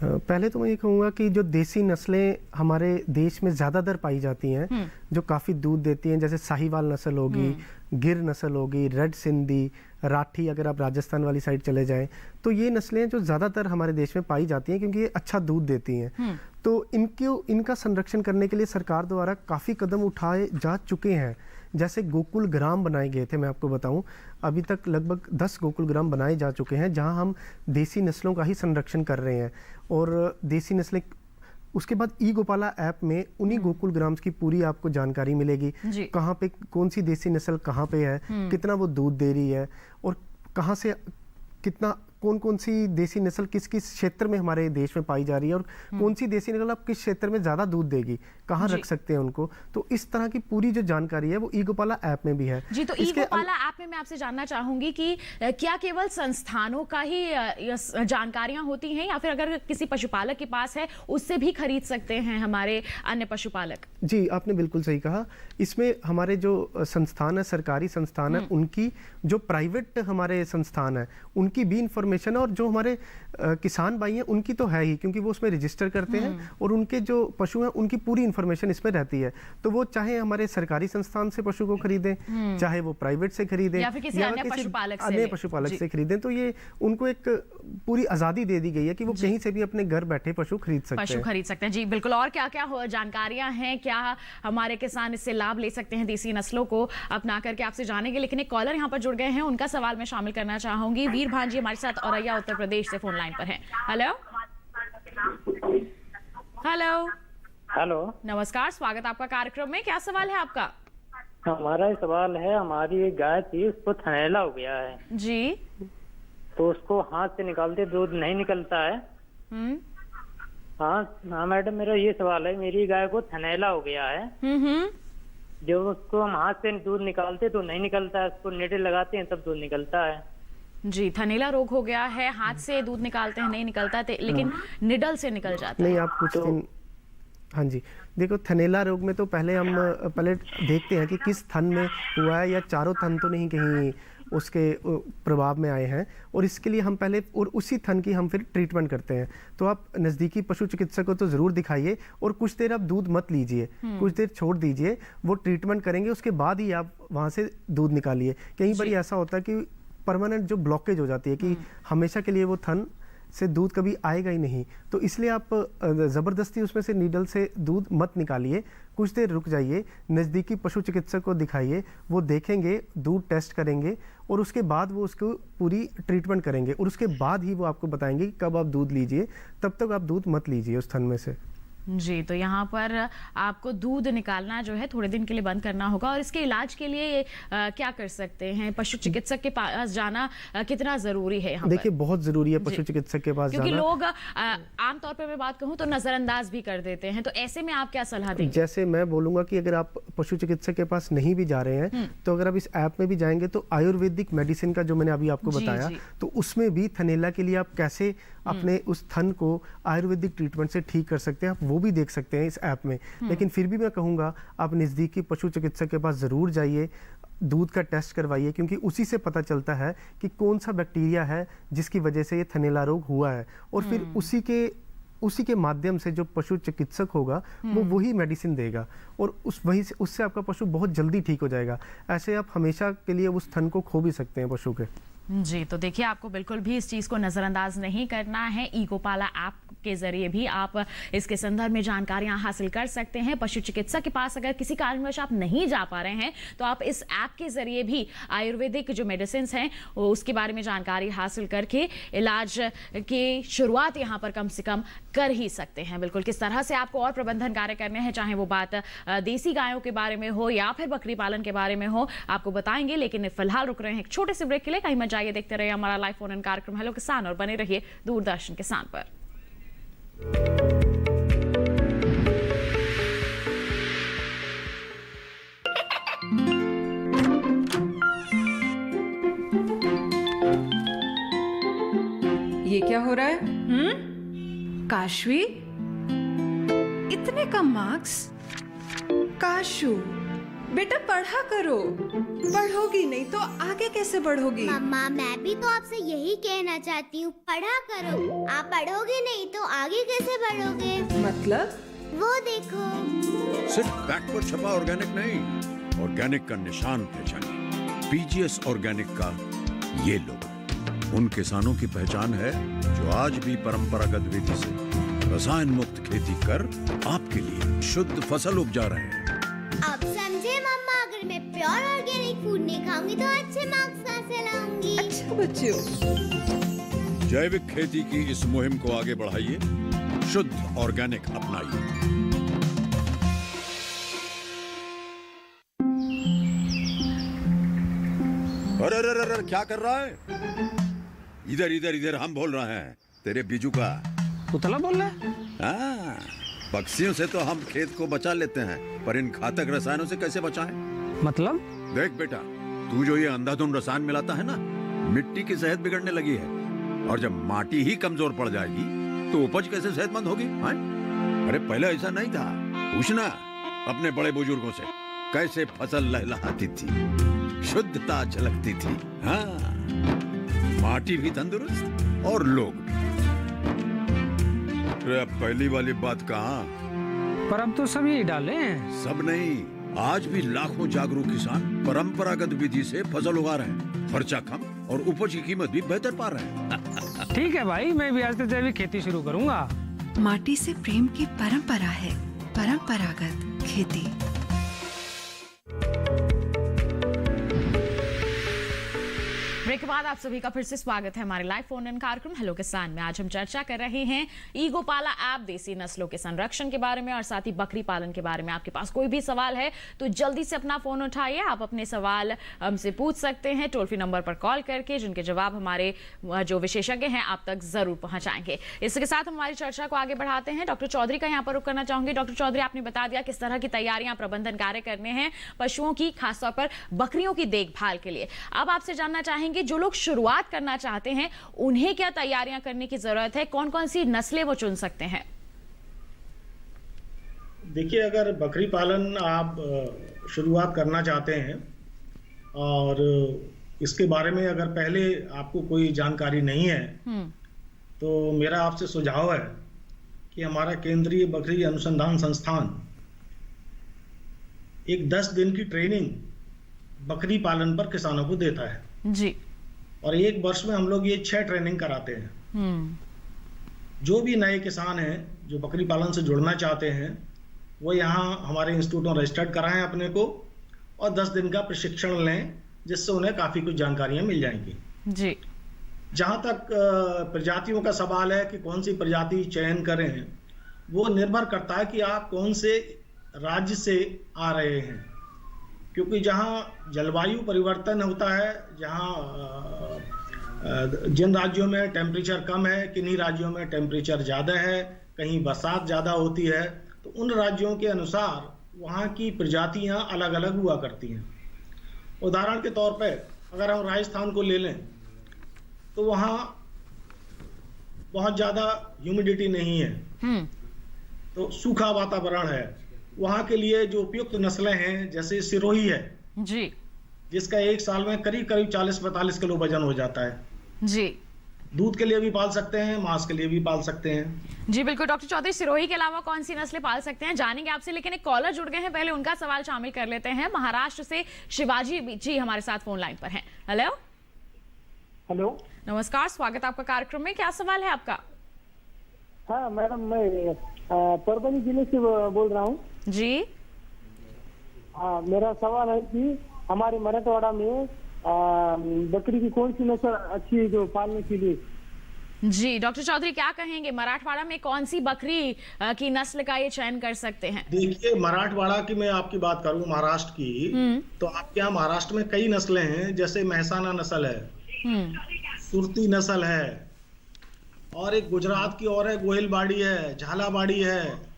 पहले तो मैं ये कहूँगा कि जो देसी नस्लें हमारे देश में ज़्यादातर पाई जाती हैं, जो काफ़ी दूध देती हैं, जैसे साहिवाल नस्ल होगी, गिर नस्ल होगी, रेड सिंधी, राठी, अगर आप राजस्थान वाली साइड चले जाएं तो ये नस्लें जो ज़्यादातर हमारे देश में पाई जाती हैं क्योंकि ये अच्छा दूध देती हैं। तो इनका संरक्षण करने के लिए सरकार द्वारा काफ़ी कदम उठाए जा चुके हैं। जैसे गोकुल ग्राम बनाए गए थे, मैं आपको बताऊं, अभी तक लगभग 10 गोकुल ग्राम बनाए जा चुके हैं जहां हम देसी नस्लों का ही संरक्षण कर रहे हैं। और देसी नस्लें, उसके बाद ई गोपाला ऐप में उन्हीं गोकुल ग्राम्स की पूरी आपको जानकारी मिलेगी, कहाँ पे कौन सी देसी नस्ल कहाँ पे है, कितना वो दूध दे रही है और कहाँ से कितना, कौन कौन सी देसी नस्ल किस किस क्षेत्र में हमारे देश में पाई जा रही है और कौन सी देसी नस्ल आप किस क्षेत्र में ज्यादा दूध देगी, कहाँ रख सकते हैं उनको। तो इस तरह की पूरी जो जानकारी है वो ई गोपाला ऐप में भी है। जी, तो ई गोपाला ऐप में मैं आपसे जानना चाहूंगी कि क्या केवल संस्थानों का ही जानकारियां होती हैं या फिर अगर किसी पशुपालक के पास है उससे भी खरीद सकते हैं हमारे अन्य पशुपालक? जी, आपने बिल्कुल सही कहा। इसमें हमारे जो संस्थान है, सरकारी संस्थान है, उनकी जो प्राइवेट हमारे संस्थान है उनकी भी इंफॉर्मेशन, और जो हमारे किसान भाई हैं उनकी तो है ही, क्योंकि वो उसमें रजिस्टर करते हैं और उनके जो पशु हैं उनकी पूरी इंफॉर्मेशन इसमें रहती है। तो वो चाहे हमारे सरकारी संस्थान से पशु को खरीदें, चाहे वो प्राइवेट से खरीदें या फिर किसी अन्य पशुपालक से खरीदें, तो ये उनको एक पूरी आजादी दे दी गई है कि वो कहीं से भी अपने घर बैठे पशु खरीद सकते हैं। जी बिल्कुल। और क्या क्या जानकारियां हैं, क्या हमारे किसान इससे लाभ ले सकते हैं देसी नस्लों को अपना करके, आपसे जानेंगे। लेकिन एक कॉलर यहाँ पर जुड़ गए हैं, उनका सवाल मैं शामिल करना चाहूंगी। वीर भांजी हमारे साथ औरैया उत्तर प्रदेश से फोन लाइन पर है। हेलो हेलो हेलो, नमस्कार, स्वागत आपका कार्यक्रम में। क्या सवाल है आपका? हमारा सवाल है, हमारी एक गाय थी, उसको थनैला हो गया है जी, तो उसको हाथ से निकालते दूध नहीं निकलता है। हाँ मैडम, मेरा ये सवाल है, मेरी गाय को थनैला हो गया है, जब उसको हम हाथ से दूध निकालते तो नहीं निकलता है, उसको नेटे लगाते हैं तब दूध निकलता है। जी, थनैला रोग हो गया है, हाथ से दूध निकालते हैं नहीं निकलता है, लेकिन निडल से निकल जाता है। नहीं, आप कुछ दिन, हाँ जी, देखो थनैला रोग में तो पहले देखते हैं कि किस थन में हुआ है, या चारों थन तो नहीं कहीं उसके प्रभाव में आए हैं, और इसके लिए हम पहले और उसी थन की हम फिर ट्रीटमेंट करते हैं। तो आप नज़दीकी पशु चिकित्सक को तो ज़रूर दिखाइए और कुछ देर आप दूध मत लीजिए, कुछ देर छोड़ दीजिए, वो ट्रीटमेंट करेंगे, उसके बाद ही आप वहाँ से दूध निकालिए। कई बार ऐसा होता है कि परमानेंट जो ब्लॉकेज हो जाती है कि हमेशा के लिए वो थन से दूध कभी आएगा ही नहीं, तो इसलिए आप ज़बरदस्ती उसमें से नीडल से दूध मत निकालिए, कुछ देर रुक जाइए, नज़दीकी पशु चिकित्सक को दिखाइए, वो देखेंगे, दूध टेस्ट करेंगे और उसके बाद वो उसको पूरी ट्रीटमेंट करेंगे और उसके बाद ही वो आपको बताएंगे कि कब आप दूध लीजिए, तब तक आप दूध मत लीजिए उस थन में से। जी, तो यहाँ पर आपको दूध निकालना जो है थोड़े दिन के लिए बंद करना होगा। और इसके इलाज के लिए क्या कर सकते हैं? पशु चिकित्सक के पास जाना कितना जरूरी है यहाँ देखिए, पर? बहुत जरूरी है पशु चिकित्सक के पास क्योंकि जाना। लोग आमतौर पर मैं बात कहूँ तो नजरअंदाज भी कर देते हैं, तो ऐसे में आप क्या सलाह देंगे? जैसे मैं बोलूंगा कि अगर आप पशु चिकित्सक के पास नहीं भी जा रहे हैं तो अगर आप इस ऐप में भी जाएंगे तो आयुर्वेदिक मेडिसिन का जो मैंने अभी आपको जी, बताया, जी। तो उसमें भी थनैला के लिए आप कैसे अपने उस थन को आयुर्वेदिक ट्रीटमेंट से ठीक कर सकते हैं, आप वो भी देख सकते हैं इस ऐप में। लेकिन फिर भी मैं कहूँगा आप नज़दीकी पशु चिकित्सक के पास ज़रूर जाइए, दूध का टेस्ट करवाइए, क्योंकि उसी से पता चलता है कि कौन सा बैक्टीरिया है जिसकी वजह से ये थनैला रोग हुआ है। और फिर उसी के माध्यम से जो पशु चिकित्सक होगा वो वही मेडिसिन देगा और उससे आपका पशु बहुत जल्दी ठीक हो जाएगा। ऐसे आप हमेशा के लिए उस थन को खो भी सकते हैं पशु के। जी, तो देखिए, आपको बिल्कुल भी इस चीज़ को नज़रअंदाज नहीं करना है। ई गोपाला ऐप के ज़रिए भी आप इसके संदर्भ में जानकारियां हासिल कर सकते हैं। पशु चिकित्सक के पास अगर किसी कारणवश आप नहीं जा पा रहे हैं तो आप इस ऐप के ज़रिए भी आयुर्वेदिक जो मेडिसिन हैं उसके बारे में जानकारी हासिल करके इलाज की शुरुआत यहाँ पर कम से कम कर ही सकते हैं। बिल्कुल, किस तरह से आपको और प्रबंधन कार्य करने हैं, चाहे वो बात देसी गायों के बारे में हो या फिर बकरी पालन के बारे में हो, आपको बताएंगे। लेकिन फिलहाल रुक रहे हैं एक छोटे से ब्रेक के लिए। कहीं मत जाइए, देखते रहिए हमारा लाइव फोन इन कार्यक्रम हेलो किसान और बने रहिए दूरदर्शन किसान पर। ये क्या हो रहा है? काशवी, इतने कम मार्क्स? काशू बेटा पढ़ा करो, पढ़ोगी नहीं तो आगे कैसे बढ़ोगी? मम्मा, मैं भी तो आपसे यही कहना चाहती हूँ, पढ़ा करो। आप पढ़ोगे नहीं तो आगे कैसे बढ़ोगे? मतलब? वो देखो, सिर्फ बैक पर छपा ऑर्गेनिक नहीं, ऑर्गेनिक का निशान पहचानिए। पीजीएस ऑर्गेनिक का ये लोगो उन किसानों की पहचान है जो आज भी परंपरागत विधि से रसायन मुक्त खेती कर आपके लिए शुद्ध फसल उपजा रहे हैं। अब समझे मम्मा, अगर मैं प्योर ऑर्गेनिक फूड नहीं खाऊंगी तो अच्छे मार्क्स कहाँ से लाऊंगी? अच्छा बच्चों, जैविक खेती की इस मुहिम को आगे बढ़ाइए, शुद्ध ऑर्गेनिक अपनाइए। अरे अरे अरे, क्या कर रहा है? इधर इधर इधर, हम बोल रहे हैं तेरे बीजू का। पुतला बोल रहा है? हाँ, पक्षियों से तो हम खेत को बचा लेते हैं, पर इन घातक रसायनों से कैसे बचाएं? मतलब? देख बेटा, तू जो ये अंधाधुंध रसायन मिलाता है ना, मिट्टी की सेहत बिगड़ने लगी है। और जब माटी ही कमजोर पड़ जाएगी तो उपज कैसे सेहतमंद होगी? अरे पहले ऐसा नहीं था। पूछना अपने बड़े बुजुर्गों से, कैसे फसल लहलहाती थी, शुद्धता झलकती थी। हाँ, माटी भी तंदुरुस्त और लोग भी। पहली वाली बात कहाँ? पर अब तो सब यही डाले हैं। सब नहीं, आज भी लाखों जागरूक किसान परंपरागत विधि से फसल उगा रहे हैं। खर्चा कम और उपज की कीमत भी बेहतर पा रहे हैं। ठीक है भाई, मैं भी आज से जैविक खेती शुरू करूंगा। माटी से प्रेम की परंपरा है परंपरागत खेती। ब्रेक के बाद आप सभी का फिर से स्वागत है हमारे लाइव फोन इन कार्यक्रम हेलो किसान में। आज हम चर्चा कर रहे हैं ई गोपाला ऐप, देसी नस्लों के संरक्षण के बारे में और साथ ही बकरी पालन के बारे में। आपके पास कोई भी सवाल है तो जल्दी से अपना फोन उठाइए, आप अपने सवाल हमसे पूछ सकते हैं टोल फ्री नंबर पर कॉल करके, जिनके जवाब हमारे जो विशेषज्ञ हैं आप तक जरूर पहुंचाएंगे। इसके साथ हमारी चर्चा को आगे बढ़ाते हैं। डॉक्टर चौधरी का यहाँ पर रुक करना चाहूंगी। डॉक्टर चौधरी, आपने बता दिया किस तरह की तैयारियां प्रबंधन कार्य करने हैं पशुओं की, खासतौर पर बकरियों की देखभाल के लिए। अब आपसे जानना चाहेंगे जो लोग शुरुआत करना चाहते हैं उन्हें क्या तैयारियां करने की जरूरत है, कौन कौन सी नस्लें वो चुन सकते हैं? देखिए, अगर बकरी पालन आप शुरुआत करना चाहते हैं और इसके बारे में अगर पहले आपको कोई जानकारी नहीं है तो मेरा आपसे सुझाव है कि हमारा केंद्रीय बकरी अनुसंधान संस्थान एक 10 दिन की ट्रेनिंग बकरी पालन पर किसानों को देता है जी। और एक वर्ष में हम लोग ये 6 ट्रेनिंग कराते हैं। जो भी नए किसान हैं जो बकरी पालन से जुड़ना चाहते हैं वो यहाँ हमारे इंस्टीट्यूट में रजिस्टर्ड कराएं अपने को और 10 दिन का प्रशिक्षण लें, जिससे उन्हें काफी कुछ जानकारियां मिल जाएंगी जी। जहां तक प्रजातियों का सवाल है कि कौन सी प्रजाति चयन करें, वो निर्भर करता है कि आप कौन से राज्य से आ रहे हैं, क्योंकि जहाँ जलवायु परिवर्तन होता है, जहाँ जिन राज्यों में टेम्परेचर कम है, किन्हीं राज्यों में टेम्परेचर ज़्यादा है, कहीं बरसात ज़्यादा होती है, तो उन राज्यों के अनुसार वहाँ की प्रजातियाँ अलग अलग हुआ करती हैं। उदाहरण के तौर पे अगर हम राजस्थान को ले लें तो वहाँ बहुत ज़्यादा ह्यूमिडिटी नहीं है, तो सूखा वातावरण है। वहाँ के लिए जो उपयुक्त नस्लें हैं, जैसे सिरोही है जी, जिसका एक साल में करीब करीब 40-45 किलो वजन हो जाता है जी। दूध के लिए भी पाल सकते हैं, मांस के लिए भी पाल सकते हैं। जी बिल्कुल डॉक्टर चौधरी, सिरोही के अलावा कौन सी नस्लें पाल सकते हैं जानेंगे आपसे, लेकिन एक कॉलर जुड़ गए हैं, पहले उनका सवाल शामिल कर लेते हैं। महाराष्ट्र से शिवाजी जी हमारे साथ फोन लाइन पर हैं। हेलो हेलो, नमस्कार, स्वागत आपका कार्यक्रम में। क्या सवाल है आपका? हाँ मैडम, मैं परभणी जिले से बोल रहा हूँ जी। हाँ, मेरा सवाल है कि हमारे मराठवाड़ा में बकरी की कौन सी नस्ल अच्छी है जो पालने के लिए? जी डॉक्टर चौधरी, क्या कहेंगे, मराठवाड़ा में कौन सी बकरी की नस्ल का ये चयन कर सकते हैं? देखिए, मराठवाड़ा की मैं आपकी बात करूं, महाराष्ट्र की, तो आपके यहाँ महाराष्ट्र में कई नस्लें हैं, जैसे महसाना नस्ल है, सुरती नस्ल है, और एक गुजरात की और है गोहिलबाड़ी है, झालाबाड़ी है।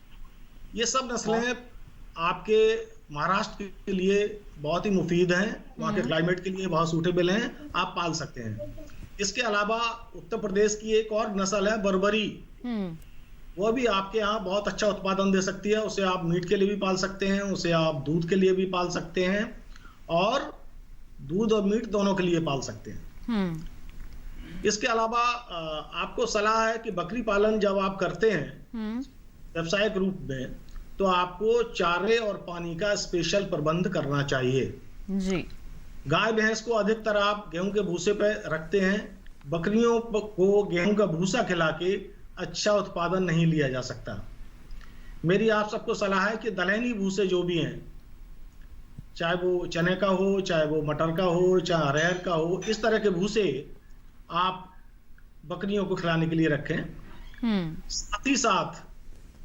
ये सब नस्लें आपके महाराष्ट्र के लिए बहुत ही मुफीद हैं, वहाँ के क्लाइमेट के लिए बहुत सूटेबल हैं, आप पाल सकते हैं। इसके अलावा उत्तर प्रदेश की एक और नस्ल है बर्बरी, वो भी आपके यहाँ बहुत अच्छा उत्पादन दे सकती है। उसे आप मीट के लिए भी पाल सकते हैं, उसे आप दूध के लिए भी पाल सकते हैं, और दूध और मीट दोनों के लिए पाल सकते हैं। इसके अलावा आपको सलाह है कि बकरी पालन जब आप करते हैं व्यावसायिक रूप में, तो आपको चारे और पानी का स्पेशल प्रबंध करना चाहिए जी। गाय भैंस को अधिकतर आप गेहूं के भूसे पे रखते हैं, बकरियों को गेहूं का भूसा खिला के अच्छा उत्पादन नहीं लिया जा सकता। मेरी आप सबको सलाह है कि दलहनी भूसे जो भी हैं, चाहे वो चने का हो, चाहे वो मटर का हो, चाहे अरहर का हो, इस तरह के भूसे आप बकरियों को खिलाने के लिए रखें। साथ ही साथ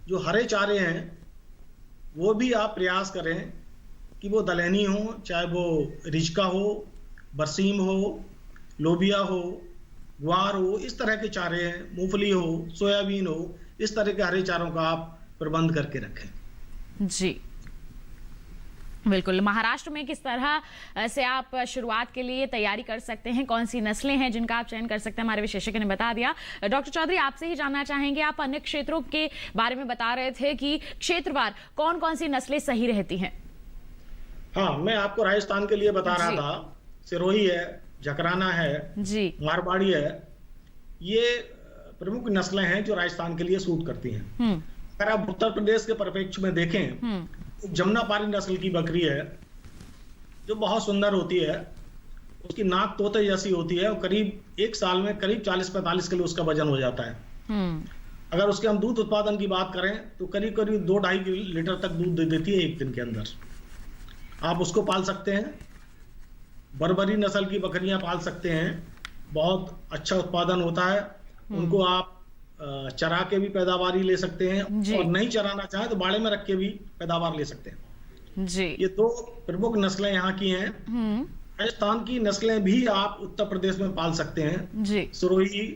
जो हरे चारे हैं वो भी आप प्रयास करें कि वो दलहनी हो, चाहे वो रिजका हो, बरसीम हो, लोबिया हो, ग्वार हो, इस तरह के चारे हैं, मूंगफली हो, सोयाबीन हो, इस तरह के हरे चारों का आप प्रबंध करके रखें। जी बिल्कुल। महाराष्ट्र में किस तरह से आप शुरुआत के लिए तैयारी कर सकते हैं, कौन सी नस्लें हैं जिनका आप चयन कर सकते हैं, हमारे विशेषज्ञ ने बता दिया। डॉक्टर चौधरी, आपसे ही जानना चाहेंगे, आप अन्य क्षेत्रों के बारे में बता रहे थे कि क्षेत्रवार कौन कौन सी नस्लें सही रहती हैं? हाँ, मैं आपको राजस्थान के लिए बता रहा था, सिरोही है, जकराना है जी, मारवाड़ी है, ये प्रमुख नस्लें हैं जो राजस्थान के लिए सूट करती हैं। अगर आप उत्तर प्रदेश के परिप्रेक्ष्य में देखें, जमुनापारी नस्ल की बकरी है जो बहुत सुंदर होती है, उसकी नाक तोते जैसी होती है, और करीब एक साल में करीब 40-45 किलो उसका वजन हो जाता है। अगर उसके हम दूध उत्पादन की बात करें तो करीब करीब 2-2.5 लीटर तक दूध दे देती है एक दिन के अंदर। आप उसको पाल सकते हैं। बर्बरी नस्ल की बकरियां पाल सकते हैं, बहुत अच्छा उत्पादन होता है। उनको आप चरा के भी पैदावार ले सकते हैं, और नहीं चराना चाहे तो बाड़े में रख के भी पैदावार ले सकते हैं जी। ये दो प्रमुख नस्लें यहाँ की हैं। राजस्थान की नस्लें भी आप उत्तर प्रदेश में पाल सकते हैं जी। सिरोही,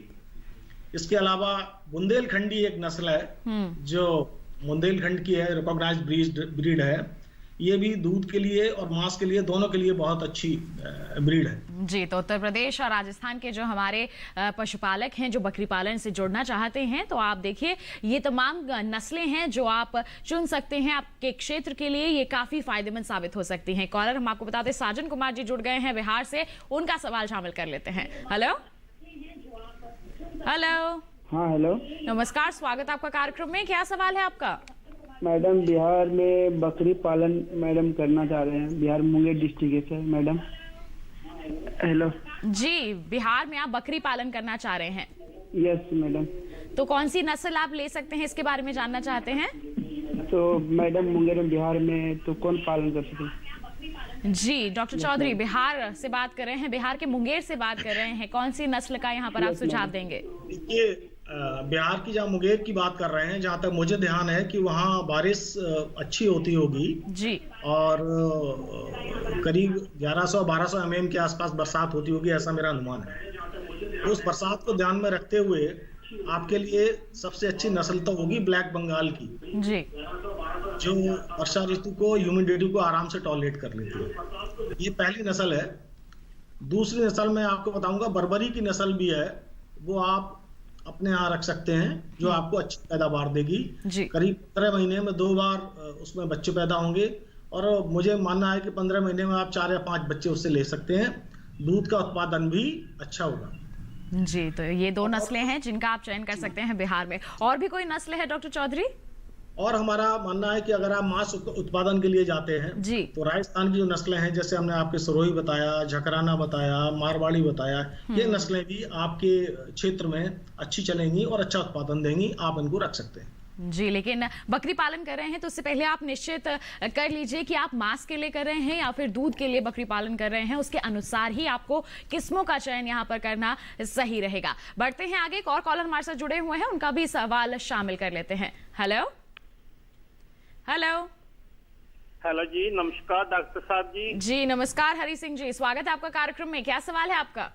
इसके अलावा बुंदेलखंडी एक नस्ल है जो बुंदेलखंड की है, रिकॉग्नाइज्ड ब्रीड है। ये भी दूध के लिए और मांस के लिए, दोनों के लिए बहुत अच्छी ब्रीड है जी। तो उत्तर प्रदेश और राजस्थान के जो हमारे पशुपालक हैं जो बकरी पालन से जुड़ना चाहते हैं, तो आप देखिए ये तमाम नस्लें हैं जो आप चुन सकते हैं, आपके क्षेत्र के लिए ये काफी फायदेमंद साबित हो सकती हैं। कॉलर हम आपको बताते हैं, साजन कुमार जी जुड़ गए हैं बिहार से, उनका सवाल शामिल कर लेते हैं। Hello hello. हाँ हेलो, नमस्कार, स्वागत आपका कार्यक्रम में। क्या सवाल है आपका? मैडम, बिहार में बकरी पालन मैडम करना चाह रहे हैं, बिहार मुंगेर डिस्ट्रिक्ट से मैडम। हेलो जी, बिहार में आप बकरी पालन करना चाह रहे हैं? Yes madam. तो कौन सी नस्ल आप ले सकते हैं, इसके बारे में जानना चाहते हैं? तो मैडम मुंगेर में बिहार में तो कौन पालन कर सकते? जी डॉक्टर चौधरी, बिहार से बात कर रहे हैं, बिहार के मुंगेर से बात कर रहे हैं, कौन सी नस्ल का यहाँ पर आप सुझाव देंगे? देखिए, बिहार की जहाँ मुंगेर की बात कर रहे हैं, जहाँ तक मुझे ध्यान है कि वहाँ बारिश अच्छी होती होगी जी, और करीब 1100-1200 mm के आसपास बरसात होती होगी, ऐसा मेरा अनुमान है। उस बरसात को ध्यान में रखते हुए आपके लिए सबसे अच्छी नस्ल तो होगी ब्लैक बंगाल की जी, जो वर्षा ऋतु को, ह्यूमिडिटी को आराम से टॉलरेट कर लेती है। ये पहली नस्ल है। दूसरी नस्ल मैं आपको बताऊंगा, बर्बरी की नस्ल भी है, वो आप अपने यहाँ रख सकते हैं, जो आपको अच्छी पैदावार देगी। करीब 15 महीने में 2 बार उसमें बच्चे पैदा होंगे, और मुझे मानना है कि 15 महीने में आप 4 या 5 बच्चे उससे ले सकते हैं। दूध का उत्पादन भी अच्छा होगा। जी, तो ये 2 नस्लें हैं जिनका आप चयन कर सकते हैं बिहार में। और भी कोई नस्ल है डॉक्टर चौधरी? और हमारा मानना है कि अगर आप मांस उत्पादन के लिए जाते हैं जी, तो राजस्थान की जो नस्लें हैं, जैसे हमने आपके सरोही बताया, झकराना बताया, मारवाड़ी बताया, ये नस्लें भी आपके क्षेत्र में अच्छी चलेंगी और अच्छा उत्पादन देंगी, आप इनको रख सकते हैं। जी, लेकिन बकरी पालन कर रहे हैं तो उससे पहले आप निश्चित कर लीजिए कि आप मांस के लिए कर रहे हैं या फिर दूध के लिए बकरी पालन कर रहे हैं। उसके अनुसार ही आपको किस्मों का चयन यहाँ पर करना सही रहेगा। बढ़ते हैं आगे, एक और कॉलर हमारे साथ जुड़े हुए हैं, उनका भी सवाल शामिल कर लेते हैं। हेलो हेलो हेलो जी, नमस्कार डॉक्टर साहब जी। जी नमस्कार हरी सिंह जी, स्वागत है आपका कार्यक्रम में। क्या सवाल है आपका?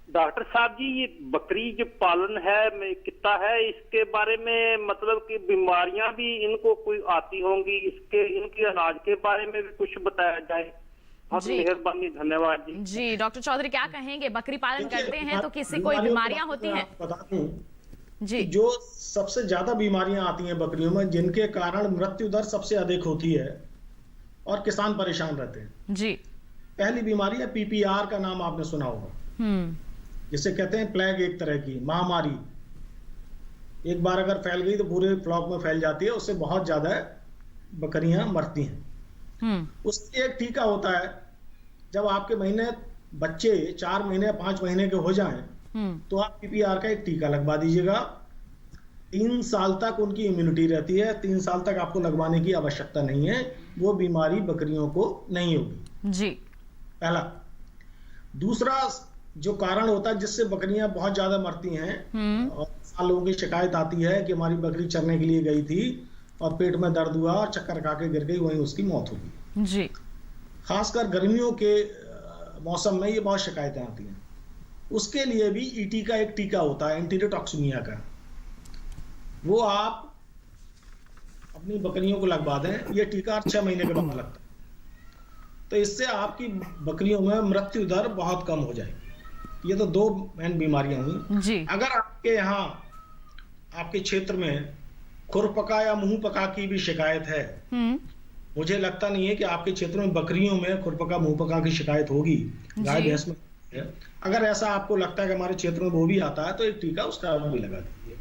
डॉक्टर साहब जी, ये बकरी जो पालन है कितना है, इसके बारे में मतलब कि बीमारियां भी इनको कोई आती होंगी, इनके इलाज के बारे में भी कुछ बताया जाए। बहुत मेहरबानी, धन्यवाद जी। जी डॉक्टर चौधरी, क्या कहेंगे? बकरी पालन करते हैं तो किसी कोई बीमारियां होती हैं? बता दूं जी, जो सबसे ज्यादा बीमारियां आती हैं बकरियों में, जिनके कारण मृत्यु दर सबसे अधिक होती है और किसान परेशान रहते हैं जी, पहली बीमारी है PPR का नाम आपने सुना होगा, जिसे कहते हैं प्लेग, एक तरह की महामारी। एक बार अगर फैल गई तो पूरे फ्लॉक में फैल जाती है, उससे बहुत ज्यादा बकरियां मरती हैं। उससे एक टीका होता है, जब आपके बच्चे 4 महीने 5 महीने के हो जाएं, तो आप PPR का एक टीका लगवा दीजिएगा। 3 साल तक उनकी इम्यूनिटी रहती है, 3 साल तक आपको लगवाने की आवश्यकता नहीं है, वो बीमारी बकरियों को नहीं होगी जी, पहला। दूसरा जो कारण होता है जिससे बकरियां बहुत ज्यादा मरती हैं, और लोगों की शिकायत आती है कि हमारी बकरी चरने के लिए गई थी और पेट में दर्द हुआ और चक्कर खा के गिर गई, वहीं उसकी मौत होगी जी। खासकर गर्मियों के मौसम में ये बहुत शिकायतें आती हैं। उसके लिए भी ET का एक टीका होता है, एंटीरोटॉक्सिमिया का, वो आप अपनी बकरियों को लगवा दें। ये टीका 6 महीने के बाद लगता है, तो इससे आपकी बकरियों में मृत्यु दर बहुत कम हो जाएगी। ये तो 2 मेन बीमारियां हुई जी। अगर आपके यहाँ, आपके क्षेत्र में खुरपका या मुंह पका की भी शिकायत है, मुझे लगता नहीं है कि आपके क्षेत्र में बकरियों में खुरपका मुंह पका की शिकायत होगी, गाय भैंस में। अगर ऐसा आपको लगता है कि हमारे क्षेत्र में वो भी आता है, तो एक टीका उसका भी लगा दीजिए।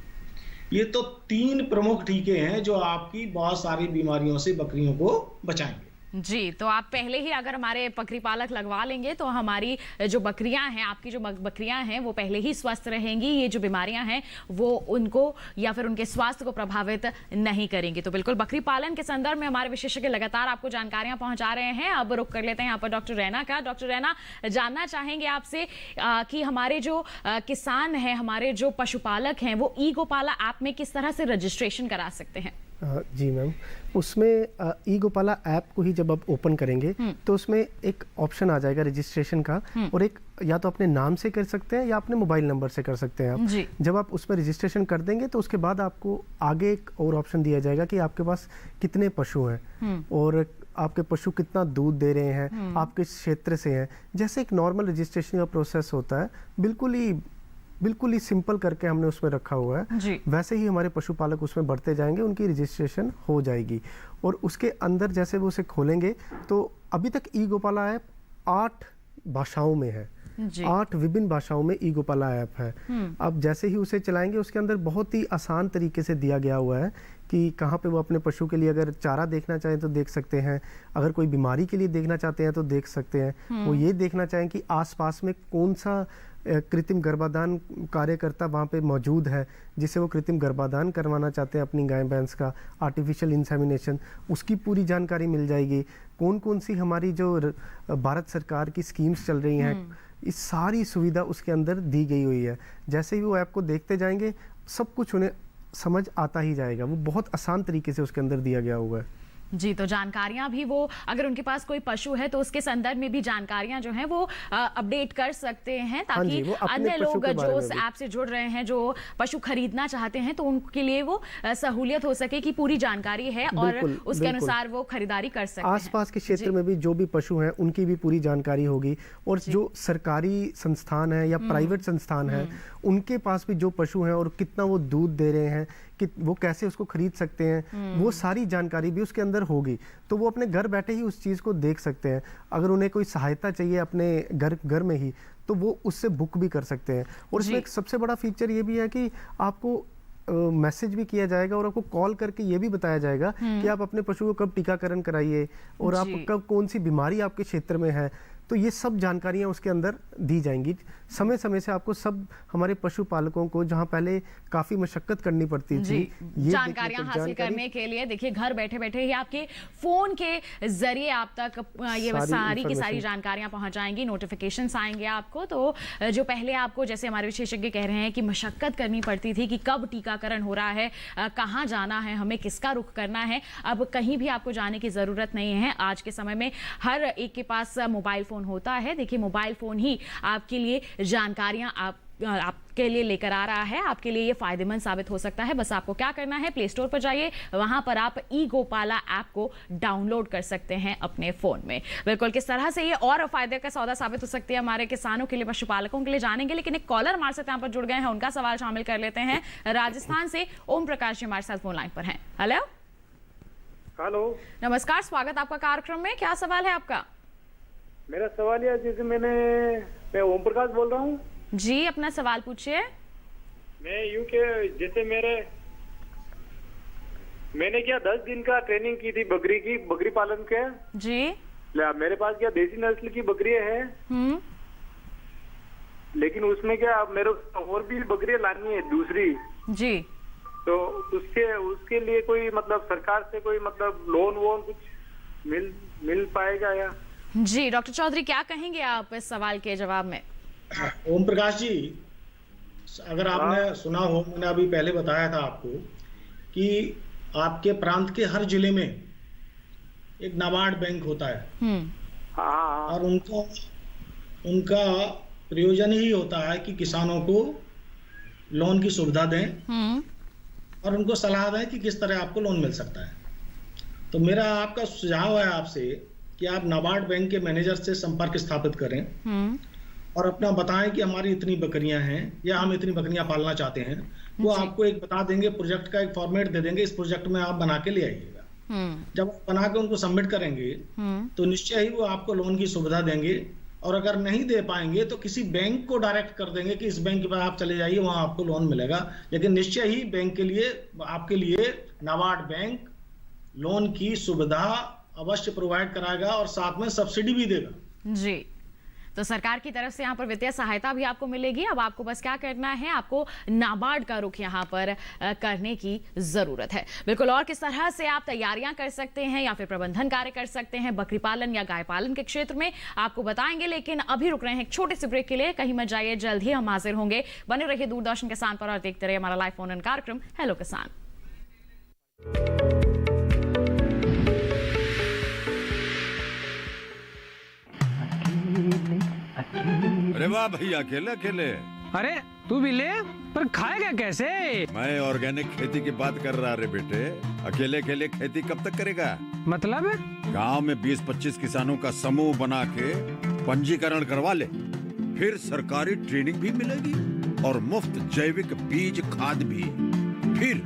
ये तो 3 प्रमुख टीके हैं जो आपकी बहुत सारी बीमारियों से बकरियों को बचाएंगे। जी, तो आप पहले ही अगर हमारे बकरी पालक लगवा लेंगे तो हमारी जो बकरियां हैं, आपकी जो बकरियां हैं, वो पहले ही स्वस्थ रहेंगी। ये जो बीमारियां हैं वो उनको या फिर उनके स्वास्थ्य को प्रभावित नहीं करेंगी। तो बिल्कुल बकरी पालन के संदर्भ में हमारे विशेषज्ञ लगातार आपको जानकारियां पहुंचा रहे हैं। अब रुक कर लेते हैं यहाँ पर डॉक्टर रैना का। डॉक्टर रैना, जानना चाहेंगे आपसे कि हमारे जो किसान हैं, हमारे जो पशुपालक हैं, वो ई गोपाला ऐप में किस तरह से रजिस्ट्रेशन करा सकते हैं? जी मैम, उसमें ई गोपाला ऐप को ही जब आप ओपन करेंगे तो उसमें एक ऑप्शन आ जाएगा रजिस्ट्रेशन का, और एक या तो अपने नाम से कर सकते हैं या अपने मोबाइल नंबर से कर सकते हैं आप। जब आप उसमें रजिस्ट्रेशन कर देंगे तो उसके बाद आपको आगे एक और ऑप्शन दिया जाएगा कि आपके पास कितने पशु हैं और आपके पशु कितना दूध दे रहे हैं, आप किस क्षेत्र से हैं। जैसे एक नॉर्मल रजिस्ट्रेशन का प्रोसेस होता है, बिल्कुल ही सिंपल करके हमने उसमें रखा हुआ है, वैसे ही हमारे पशुपालक उसमें बढ़ते जाएंगे, उनकी रजिस्ट्रेशन हो जाएगी। और उसके अंदर जैसे वो उसे खोलेंगे तो अभी तक ई गोपाला ऐप 8 भाषाओं में है, 8 विभिन्न भाषाओं में ई गोपाला ऐप है। अब जैसे ही उसे चलाएंगे उसके अंदर बहुत ही आसान तरीके से दिया गया हुआ है कि कहाँ पे वो अपने पशु के लिए अगर चारा देखना चाहें तो देख सकते हैं, अगर कोई बीमारी के लिए देखना चाहते हैं तो देख सकते हैं, वो ये देखना चाहें कि आसपास में कौन सा कृत्रिम गर्भाधान कार्यकर्ता वहाँ पे मौजूद है जिसे वो कृत्रिम गर्भाधान करवाना चाहते हैं अपनी गाय भैंस का, आर्टिफिशियल इंसेमिनेशन, उसकी पूरी जानकारी मिल जाएगी। कौन कौन सी हमारी जो भारत सरकार की स्कीम्स चल रही हैं, इस सारी सुविधा उसके अंदर दी गई हुई है। जैसे ही वो ऐप को देखते जाएंगे सब कुछ उन्हें समझ आता ही जाएगा। वो बहुत आसान तरीके से उसके अंदर दिया गया हुआ है। जी, तो जानकारियां भी वो, अगर उनके पास कोई पशु है तो उसके संदर्भ में भी जानकारियां जो हैं वो अपडेट कर सकते हैं, ताकि अन्य लोग जो उस ऐप से जुड़ रहे हैं, जो पशु खरीदना चाहते हैं, तो उनके लिए वो सहूलियत हो सके कि पूरी जानकारी है और उसके अनुसार वो खरीदारी कर सकते हैं। आसपास के क्षेत्र में भी जो भी पशु हैं उनकी भी पूरी जानकारी होगी, और जो सरकारी संस्थान है या प्राइवेट संस्थान है उनके पास भी जो पशु हैं और कितना वो दूध दे रहे हैं, कि वो कैसे उसको खरीद सकते हैं, वो सारी जानकारी भी उसके अंदर होगी। तो वो अपने घर बैठे ही उस चीज़ को देख सकते हैं। अगर उन्हें कोई सहायता चाहिए अपने घर में ही, तो वो उससे बुक भी कर सकते हैं। और इसमें एक सबसे बड़ा फीचर ये भी है कि आपको मैसेज भी किया जाएगा और आपको कॉल करके ये भी बताया जाएगा कि आप अपने पशु को कब टीकाकरण कराइए और आप कब कौन सी बीमारी आपके क्षेत्र में है। तो ये सब जानकारियां उसके अंदर दी जाएंगी। समय समय से आपको सब हमारे पशुपालकों को, जहां पहले काफी मशक्कत करनी पड़ती थी, ये जानकारियां हासिल करने के लिए देखिए घर बैठे बैठे ही आपके फोन के जरिए आप तक ये सारी की सारी जानकारियां पहुंच जाएंगी, नोटिफिकेशंस आएंगे आपको। तो जो पहले आपको, जैसे हमारे विशेषज्ञ कह रहे हैं कि मशक्कत करनी पड़ती थी कि कब टीकाकरण हो रहा है, कहाँ जाना है, हमें किसका रुख करना है, अब कहीं भी आपको जाने की जरूरत नहीं है। आज के समय में हर एक के पास मोबाइल फोन होता है। देखिए मोबाइल फोन ही आपके लिए जानकारियां आपके लिए लेकर आ रहा है, आपके लिए ये फायदेमंद साबित हो सकता है। बस आपको क्या करना है, प्ले स्टोर पर जाइए, वहां पर आप ई गोपाला ऐप को डाउनलोड कर सकते हैं अपने फोन में। बिल्कुल किस तरह से ये और फायदे का सौदा साबित हो सकती है हमारे किसानों के लिए, पशुपालकों के लिए जानेंगे। लेकिन एक कॉलर हमारे साथ यहाँ पर जुड़ गए हैं, उनका सवाल शामिल कर लेते हैं। राजस्थान से ओम प्रकाश जी हमारे साथ फोन लाइन पर हैं। हेलो हेलो, नमस्कार, स्वागत आपका कार्यक्रम में। क्या सवाल है आपका? मेरा सवाल यह, जैसे मैं ओम प्रकाश बोल रहा हूँ जी, अपना सवाल पूछिए। मैं यूं के, जैसे मैंने क्या 10 दिन का ट्रेनिंग की थी बकरी पालन के जी। मेरे पास क्या देसी नस्ल की बकरियां हैं, लेकिन उसमें क्या मेरे और भी बकरियां लानी है दूसरी जी। तो उसके लिए कोई मतलब सरकार से कोई मतलब लोन वोन कुछ मिल पाएगा या? जी डॉक्टर चौधरी, क्या कहेंगे आप इस सवाल के जवाब में? ओम प्रकाश जी, अगर आपने सुना हो, मैंने अभी पहले बताया था आपको कि आपके प्रांत के हर जिले में एक नाबार्ड बैंक होता है और उनका प्रयोजन ही होता है कि किसानों को लोन की सुविधा दें और उनको सलाह दें कि किस तरह आपको लोन मिल सकता है। तो मेरा आपका सुझाव है आपसे कि आप नाबार्ड बैंक के मैनेजर से संपर्क स्थापित करें और अपना बताएं कि हमारी इतनी बकरियां हैं या हम इतनी बकरियां पालना चाहते हैं। वो आपको एक बता देंगे, प्रोजेक्ट का एक फॉर्मेट दे देंगे, इस प्रोजेक्ट में आप बना के ले आइएगा। जब आप बना के उनको सबमिट करेंगे तो निश्चय ही वो आपको लोन की सुविधा देंगे, और अगर नहीं दे पाएंगे तो किसी बैंक को डायरेक्ट कर देंगे कि इस बैंक पर आप चले जाइए, वहां आपको लोन मिलेगा। लेकिन निश्चय ही बैंक के लिए, आपके लिए नाबार्ड बैंक लोन की सुविधा अवश्य प्रोवाइड कराएगा और साथ में सब्सिडी भी देगा। जी, तो सरकार की तरफ से यहाँ पर वित्तीय सहायता भी आपको मिलेगी। अब आपको बस क्या करना है, आपको नाबार्ड का रुख यहाँ पर करने की जरूरत है। बिल्कुल, और किस तरह से आप तैयारियां कर सकते हैं या फिर प्रबंधन कार्य कर सकते हैं बकरी पालन या गाय पालन के क्षेत्र में, आपको बताएंगे। लेकिन अभी रुक रहे हैं एक छोटे से ब्रेक के लिए, कहीं मत जाइए, जल्द ही हम हाजिर होंगे। बने रहिए दूरदर्शन किसान पर और देखते रहिए हमारा लाइव फोन इन कार्यक्रम हेलो किसान। अरे वाह भैया, अकेले अकेले। अरे तू भी ले, पर खाएगा कैसे? मैं ऑर्गेनिक खेती की बात कर रहा रे बेटे। अकेले अकेले खेती कब तक करेगा? मतलब गांव में 20-25 किसानों का समूह बना के पंजीकरण करवा ले, फिर सरकारी ट्रेनिंग भी मिलेगी और मुफ्त जैविक बीज खाद भी। फिर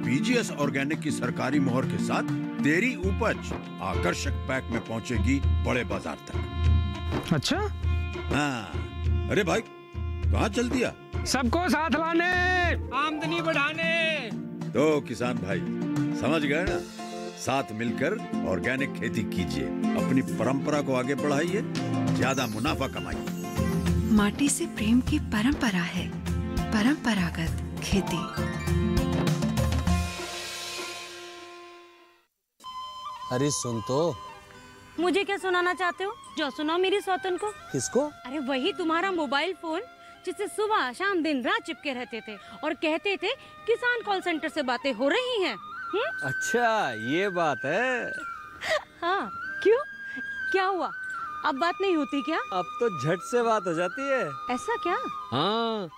पीजीएस ऑर्गेनिक की सरकारी मोहर के साथ तेरी उपज आकर्षक पैक में पहुंचेगी बड़े बाजार तक। अच्छा? हाँ। अरे भाई, कहाँ चल दिया? सबको साथ लाने, आमदनी बढ़ाने। तो किसान भाई समझ गए ना? साथ मिलकर ऑर्गेनिक खेती कीजिए, अपनी परंपरा को आगे बढ़ाइए, ज्यादा मुनाफा कमाइए। माटी से प्रेम की परंपरा है, परंपरागत खेती। अरे सुन तो, मुझे क्या सुनाना चाहते हो? जो सुनाओ मेरी सौतन को। किसको? अरे वही तुम्हारा मोबाइल फोन जिससे सुबह शाम दिन रात चिपके रहते थे और कहते थे किसान कॉल सेंटर से बातें हो रही हैं। अच्छा ये बात है। हाँ क्यों, क्या हुआ? अब बात नहीं होती क्या? अब तो झट से बात हो जाती है। ऐसा क्या? हाँ,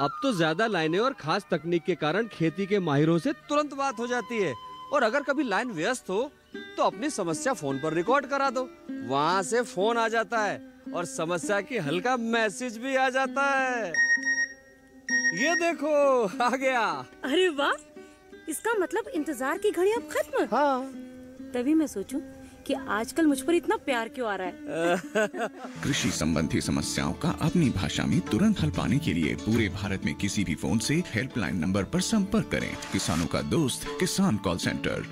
अब तो ज्यादा लाइनें और खास तकनीक के कारण खेती के माहिरों से तुरंत बात हो जाती है। और अगर कभी लाइन व्यस्त हो तो अपनी समस्या फोन पर रिकॉर्ड करा दो, वहाँ से फोन आ जाता है और समस्या की हल का मैसेज भी आ जाता है। ये देखो आ गया। अरे वाह, इसका मतलब इंतजार की घड़ी अब खत्म। हाँ। तभी मैं सोचूं कि आजकल मुझ पर इतना प्यार क्यों आ रहा है। कृषि संबंधी समस्याओं का अपनी भाषा में तुरंत हल पाने के लिए पूरे भारत में किसी भी फोन से हेल्पलाइन नंबर पर संपर्क करें। किसानों का दोस्त किसान कॉल सेंटर।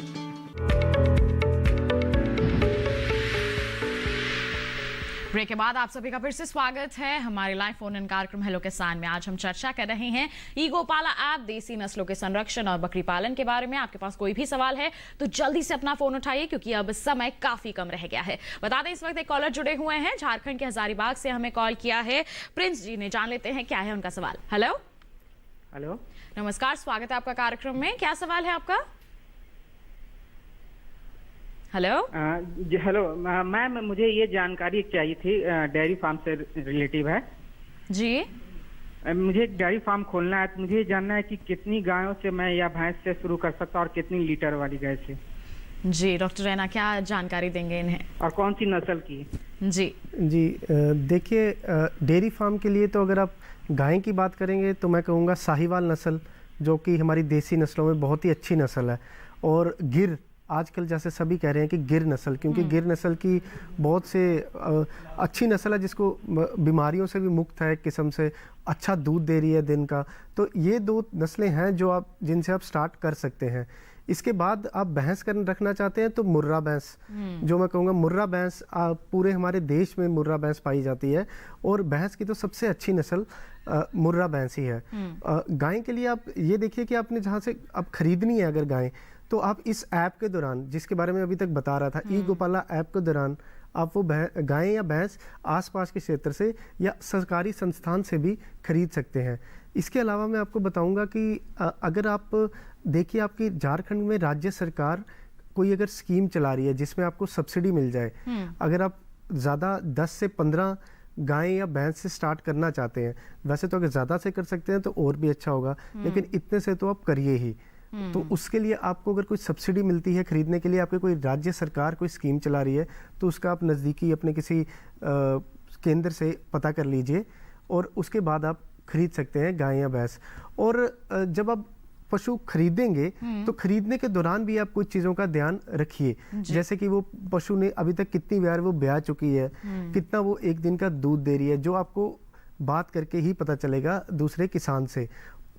ब्रेक के बाद आप सभी का फिर से स्वागत है हमारे लाइव फोन इन कार्यक्रम हेलो किसान में। आज हम चर्चा कर रहे हैं ई गोपाला ऐप, देसी नस्लों के संरक्षण और बकरी पालन के बारे में। आपके पास कोई भी सवाल है तो जल्दी से अपना फोन उठाइए क्योंकि अब समय काफी कम रह गया है। बता दें इस वक्त एक कॉलर जुड़े हुए हैं झारखंड के हजारीबाग से, हमें कॉल किया है प्रिंस जी ने। जान लेते हैं क्या है उनका सवाल। हेलो हेलो, नमस्कार, स्वागत है आपका कार्यक्रम में। क्या सवाल है आपका? हेलो हेलो मैम, मुझे ये जानकारी चाहिए थी, डेयरी फार्म से रिलेटिव है जी। मुझे एक डेयरी फार्म खोलना है, तो मुझे ये जानना है कि कितनी गायों से मैं या भैंस से शुरू कर सकता हूँ और कितनी लीटर वाली गाय से। जी डॉक्टर रैना, क्या जानकारी देंगे इन्हें और कौन सी नस्ल की? जी देखिए, डेयरी फार्म के लिए तो अगर आप गाय की बात करेंगे तो मैं कहूँगा साहिवाल नस्ल, जो कि हमारी देसी नस्लों में बहुत ही अच्छी नस्ल है, और गिर, आजकल जैसे सभी कह रहे हैं कि गिर नस्ल, क्योंकि गिर नस्ल की बहुत से अच्छी नस्ल है जिसको बीमारियों से भी मुक्त है, एक किस्म से अच्छा दूध दे रही है दिन का। तो ये दो नस्लें हैं जो आप जिनसे आप स्टार्ट कर सकते हैं। इसके बाद आप भैंस रखना चाहते हैं तो मुर्रा भैंस, जो मैं कहूँगा मुर्रा भैंस, पूरे हमारे देश में मुर्रा भैंस पाई जाती है और भैंस की तो सबसे अच्छी नस्ल मुर्रा भैंस ही है। गाय के लिए आप ये देखिए कि आपने जहाँ से अब खरीदनी है अगर गाय, तो आप इस ऐप के दौरान, जिसके बारे में अभी तक बता रहा था, ई गोपाला ऐप के दौरान आप वो गाय या भैंस आसपास के क्षेत्र से या सरकारी संस्थान से भी खरीद सकते हैं। इसके अलावा मैं आपको बताऊंगा कि अगर आप देखिए, आपकी झारखंड में राज्य सरकार कोई अगर स्कीम चला रही है जिसमें आपको सब्सिडी मिल जाए, अगर आप ज़्यादा 10 से 15 गाय या भैंस से स्टार्ट करना चाहते हैं, वैसे तो अगर ज़्यादा से कर सकते हैं तो और भी अच्छा होगा, लेकिन इतने से तो आप करिए ही। तो उसके लिए आपको अगर कोई सब्सिडी मिलती है खरीदने के लिए, आपके कोई राज्य सरकार कोई स्कीम चला रही है, तो उसका आप नज़दीकी अपने किसी केंद्र से पता कर लीजिए और उसके बाद आप खरीद सकते हैं गाय या भैंस। और जब आप पशु खरीदेंगे तो खरीदने के दौरान भी आप कुछ चीज़ों का ध्यान रखिए, जैसे कि वो पशु ने अभी तक कितनी बार वो ब्याह चुकी है, कितना वो एक दिन का दूध दे रही है, जो आपको बात करके ही पता चलेगा दूसरे किसान से।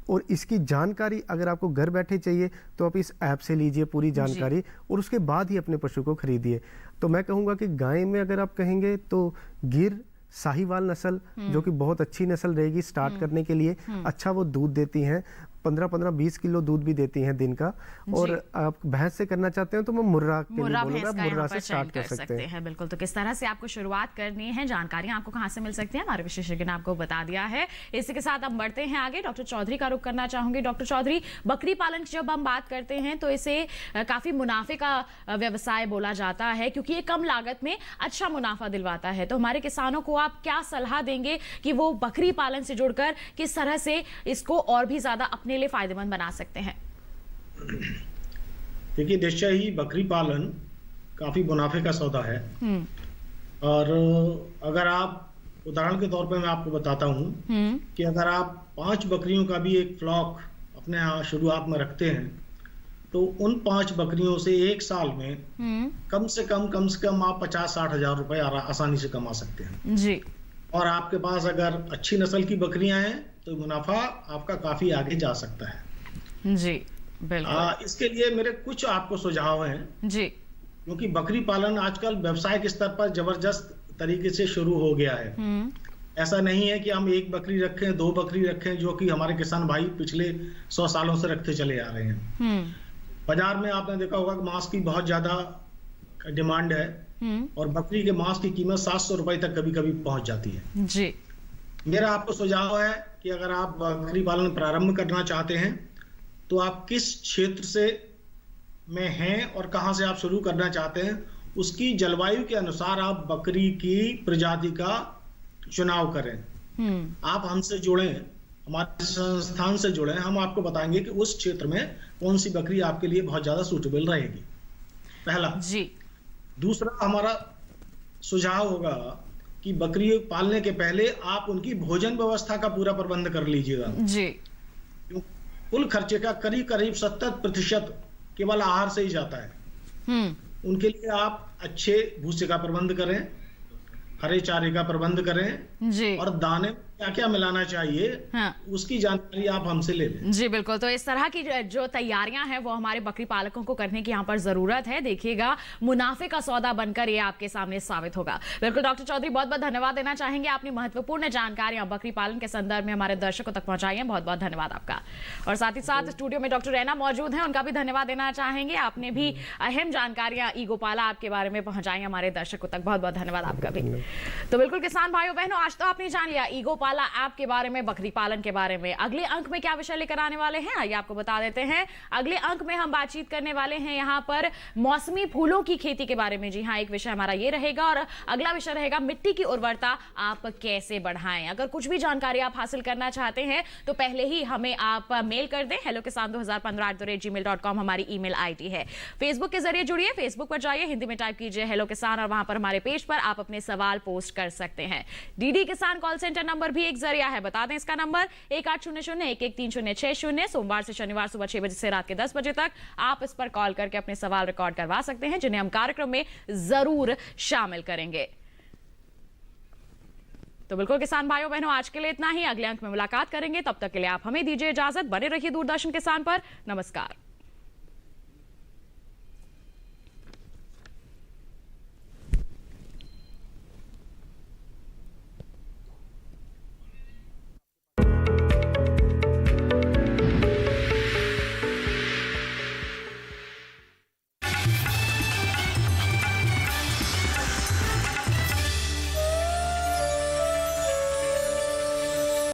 और इसकी जानकारी अगर आपको घर बैठे चाहिए तो आप इस ऐप से लीजिए पूरी जानकारी और उसके बाद ही अपने पशु को खरीदिए। तो मैं कहूँगा कि गाय में अगर आप कहेंगे तो गिर, साहिवाल नस्ल, जो कि बहुत अच्छी नस्ल रहेगी स्टार्ट करने के लिए, अच्छा वो दूध देती हैं, 15-20 किलो दूध भी देती हैं दिन का। और आप भैंस से करना चाहते हैं तो मैं मुर्रा के लिए बोलूंगा, मुर्रा से स्टार्ट कर सकते हैं। बिल्कुल, तो किस तरह से आपको शुरुआत करनी है, जानकारियां आपको कहां से मिल सकती हैं, हमारे विशेषज्ञ ने आपको बता दिया है। इसी के साथ हम बढ़ते हैं आगे। डॉक्टर चौधरी का रुख करना चाहूंगी। डॉक्टर चौधरी, बकरी पालन की जब हम बात करते हैं तो इसे काफी मुनाफे का व्यवसाय बोला जाता है क्योंकि ये कम लागत में अच्छा मुनाफा दिलवाता है। तो हमारे किसानों को आप क्या सलाह देंगे कि वो बकरी पालन से जुड़कर किस तरह से इसको और भी ज्यादा अपने लिए फायदेमंद बना सकते हैं? देखिए, निश्चय ही बकरी पालन काफी मुनाफे का सौदा है। और अगर आप उदाहरण के तौर पे मैं आपको बताता हूं कि अगर आप 5 बकरियों का भी एक फ्लॉक अपने शुरुआत में रखते हैं तो उन 5 बकरियों से एक साल में कम से कम आप 50-60 हजार रुपए आसानी से कमा सकते हैं जी। और आपके पास अगर अच्छी नस्ल की बकरियां हैं तो मुनाफा आपका काफी आगे जा सकता है जी। बिल्कुल। इसके लिए मेरे कुछ आपको सुझाव हैं जी, क्योंकि बकरी पालन आजकल व्यवसायिक स्तर पर जबरदस्त तरीके से शुरू हो गया है। ऐसा नहीं है कि हम 1 बकरी रखें, 2 बकरी रखें, जो कि हमारे किसान भाई पिछले 100 सालों से रखते चले आ रहे हैं। बाजार में आपने देखा होगा कि मांस की बहुत ज्यादा डिमांड है और बकरी के मांस की कीमत 700 रुपए तक कभी कभी पहुंच जाती है। जी, मेरा आपको सुझाव है कि अगर आप बकरी पालन प्रारंभ करना चाहते हैं तो आप किस क्षेत्र से में हैं और कहां से आप शुरू करना चाहते हैं, उसकी जलवायु के अनुसार आप बकरी की प्रजाति का चुनाव करें। आप हमसे जुड़ें, हमारे संस्थान से जुड़ें, हम आपको बताएंगे कि उस क्षेत्र में कौन सी बकरी आपके लिए बहुत ज्यादा सूटेबल रहेगी, पहला। जी। दूसरा हमारा सुझाव होगा कि बकरी पालने के पहले आप उनकी भोजन व्यवस्था का पूरा प्रबंध कर लीजिएगा। जी। कुल खर्चे का करीब करीब 70% केवल आहार से ही जाता है। उनके लिए आप अच्छे भूसे का प्रबंध करें, हरे चारे का प्रबंध करें जी। और दाने क्या क्या मिलाना चाहिए, हाँ। उसकी जानकारी आप हमसे ले लें। जी बिल्कुल, तो इस तरह की जो तैयारियां हैं वो हमारे बकरी पालकों को करने की यहाँ पर जरूरत है। देखिएगा, मुनाफे का सौदा बनकर ये आपके सामने साबित होगा। बिल्कुल डॉक्टर चौधरी, बहुत बहुत धन्यवाद देना चाहेंगे, आपने महत्वपूर्ण जानकारियां बकरी पालन के संदर्भ में हमारे दर्शकों तक पहुंचाई हैं। बहुत बहुत धन्यवाद आपका। और साथ ही साथ स्टूडियो में डॉक्टर रैना मौजूद हैं, उनका भी धन्यवाद देना चाहेंगे। आपने भी अहम जानकारियां ई गोपाला आपके बारे में पहुंचाई हमारे दर्शकों तक। बहुत बहुत धन्यवाद आपका भी। तो बिल्कुल किसान भाइयों बहनों, आज तो आपने जान लिया ई गोपाला ऐप के बारे में, बकरी पालन के बारे में। अगले अंक में क्या विषय लेकर आने वाले हैं आइए आपको बता देते हैं। अगले अंक में हम बातचीत करने वाले हैं यहाँ पर मौसमी फूलों की खेती के बारे में। जी हाँ, एक विषय हमारा ये रहेगा और अगला विषय रहेगा मिट्टी की उर्वरता आप कैसे बढ़ाएं। अगर कुछ भी जानकारी आप हासिल करना चाहते हैं तो पहले ही हमें आप मेल कर दें। hellokisan2015@gmail.com हमारी ईमेल आईडी है। फेसबुक के जरिए जुड़िए, फेसबुक पर जाइए, हिंदी में टाइप कीजिए हेलो किसान और वहां पर हमारे पेज पर आप अपने सवाल पोस्ट कर सकते हैं। डीडी किसान कॉल सेंटर नंबर भी एक जरिया है, बता दें इसका नंबर 1800-113-060। सोमवार से शनिवार सुबह 6 बजे से रात के 10 बजे तक आप इस पर कॉल करके अपने सवाल रिकॉर्ड करवा सकते हैं, जिन्हें हम कार्यक्रम में जरूर शामिल करेंगे। तो बिल्कुल किसान भाइयों बहनों, आज के लिए इतना ही। अगले अंक में मुलाकात करेंगे, तब तक के लिए आप हमें दीजिए इजाजत। बने रहिए दूरदर्शन किसान पर। नमस्कार।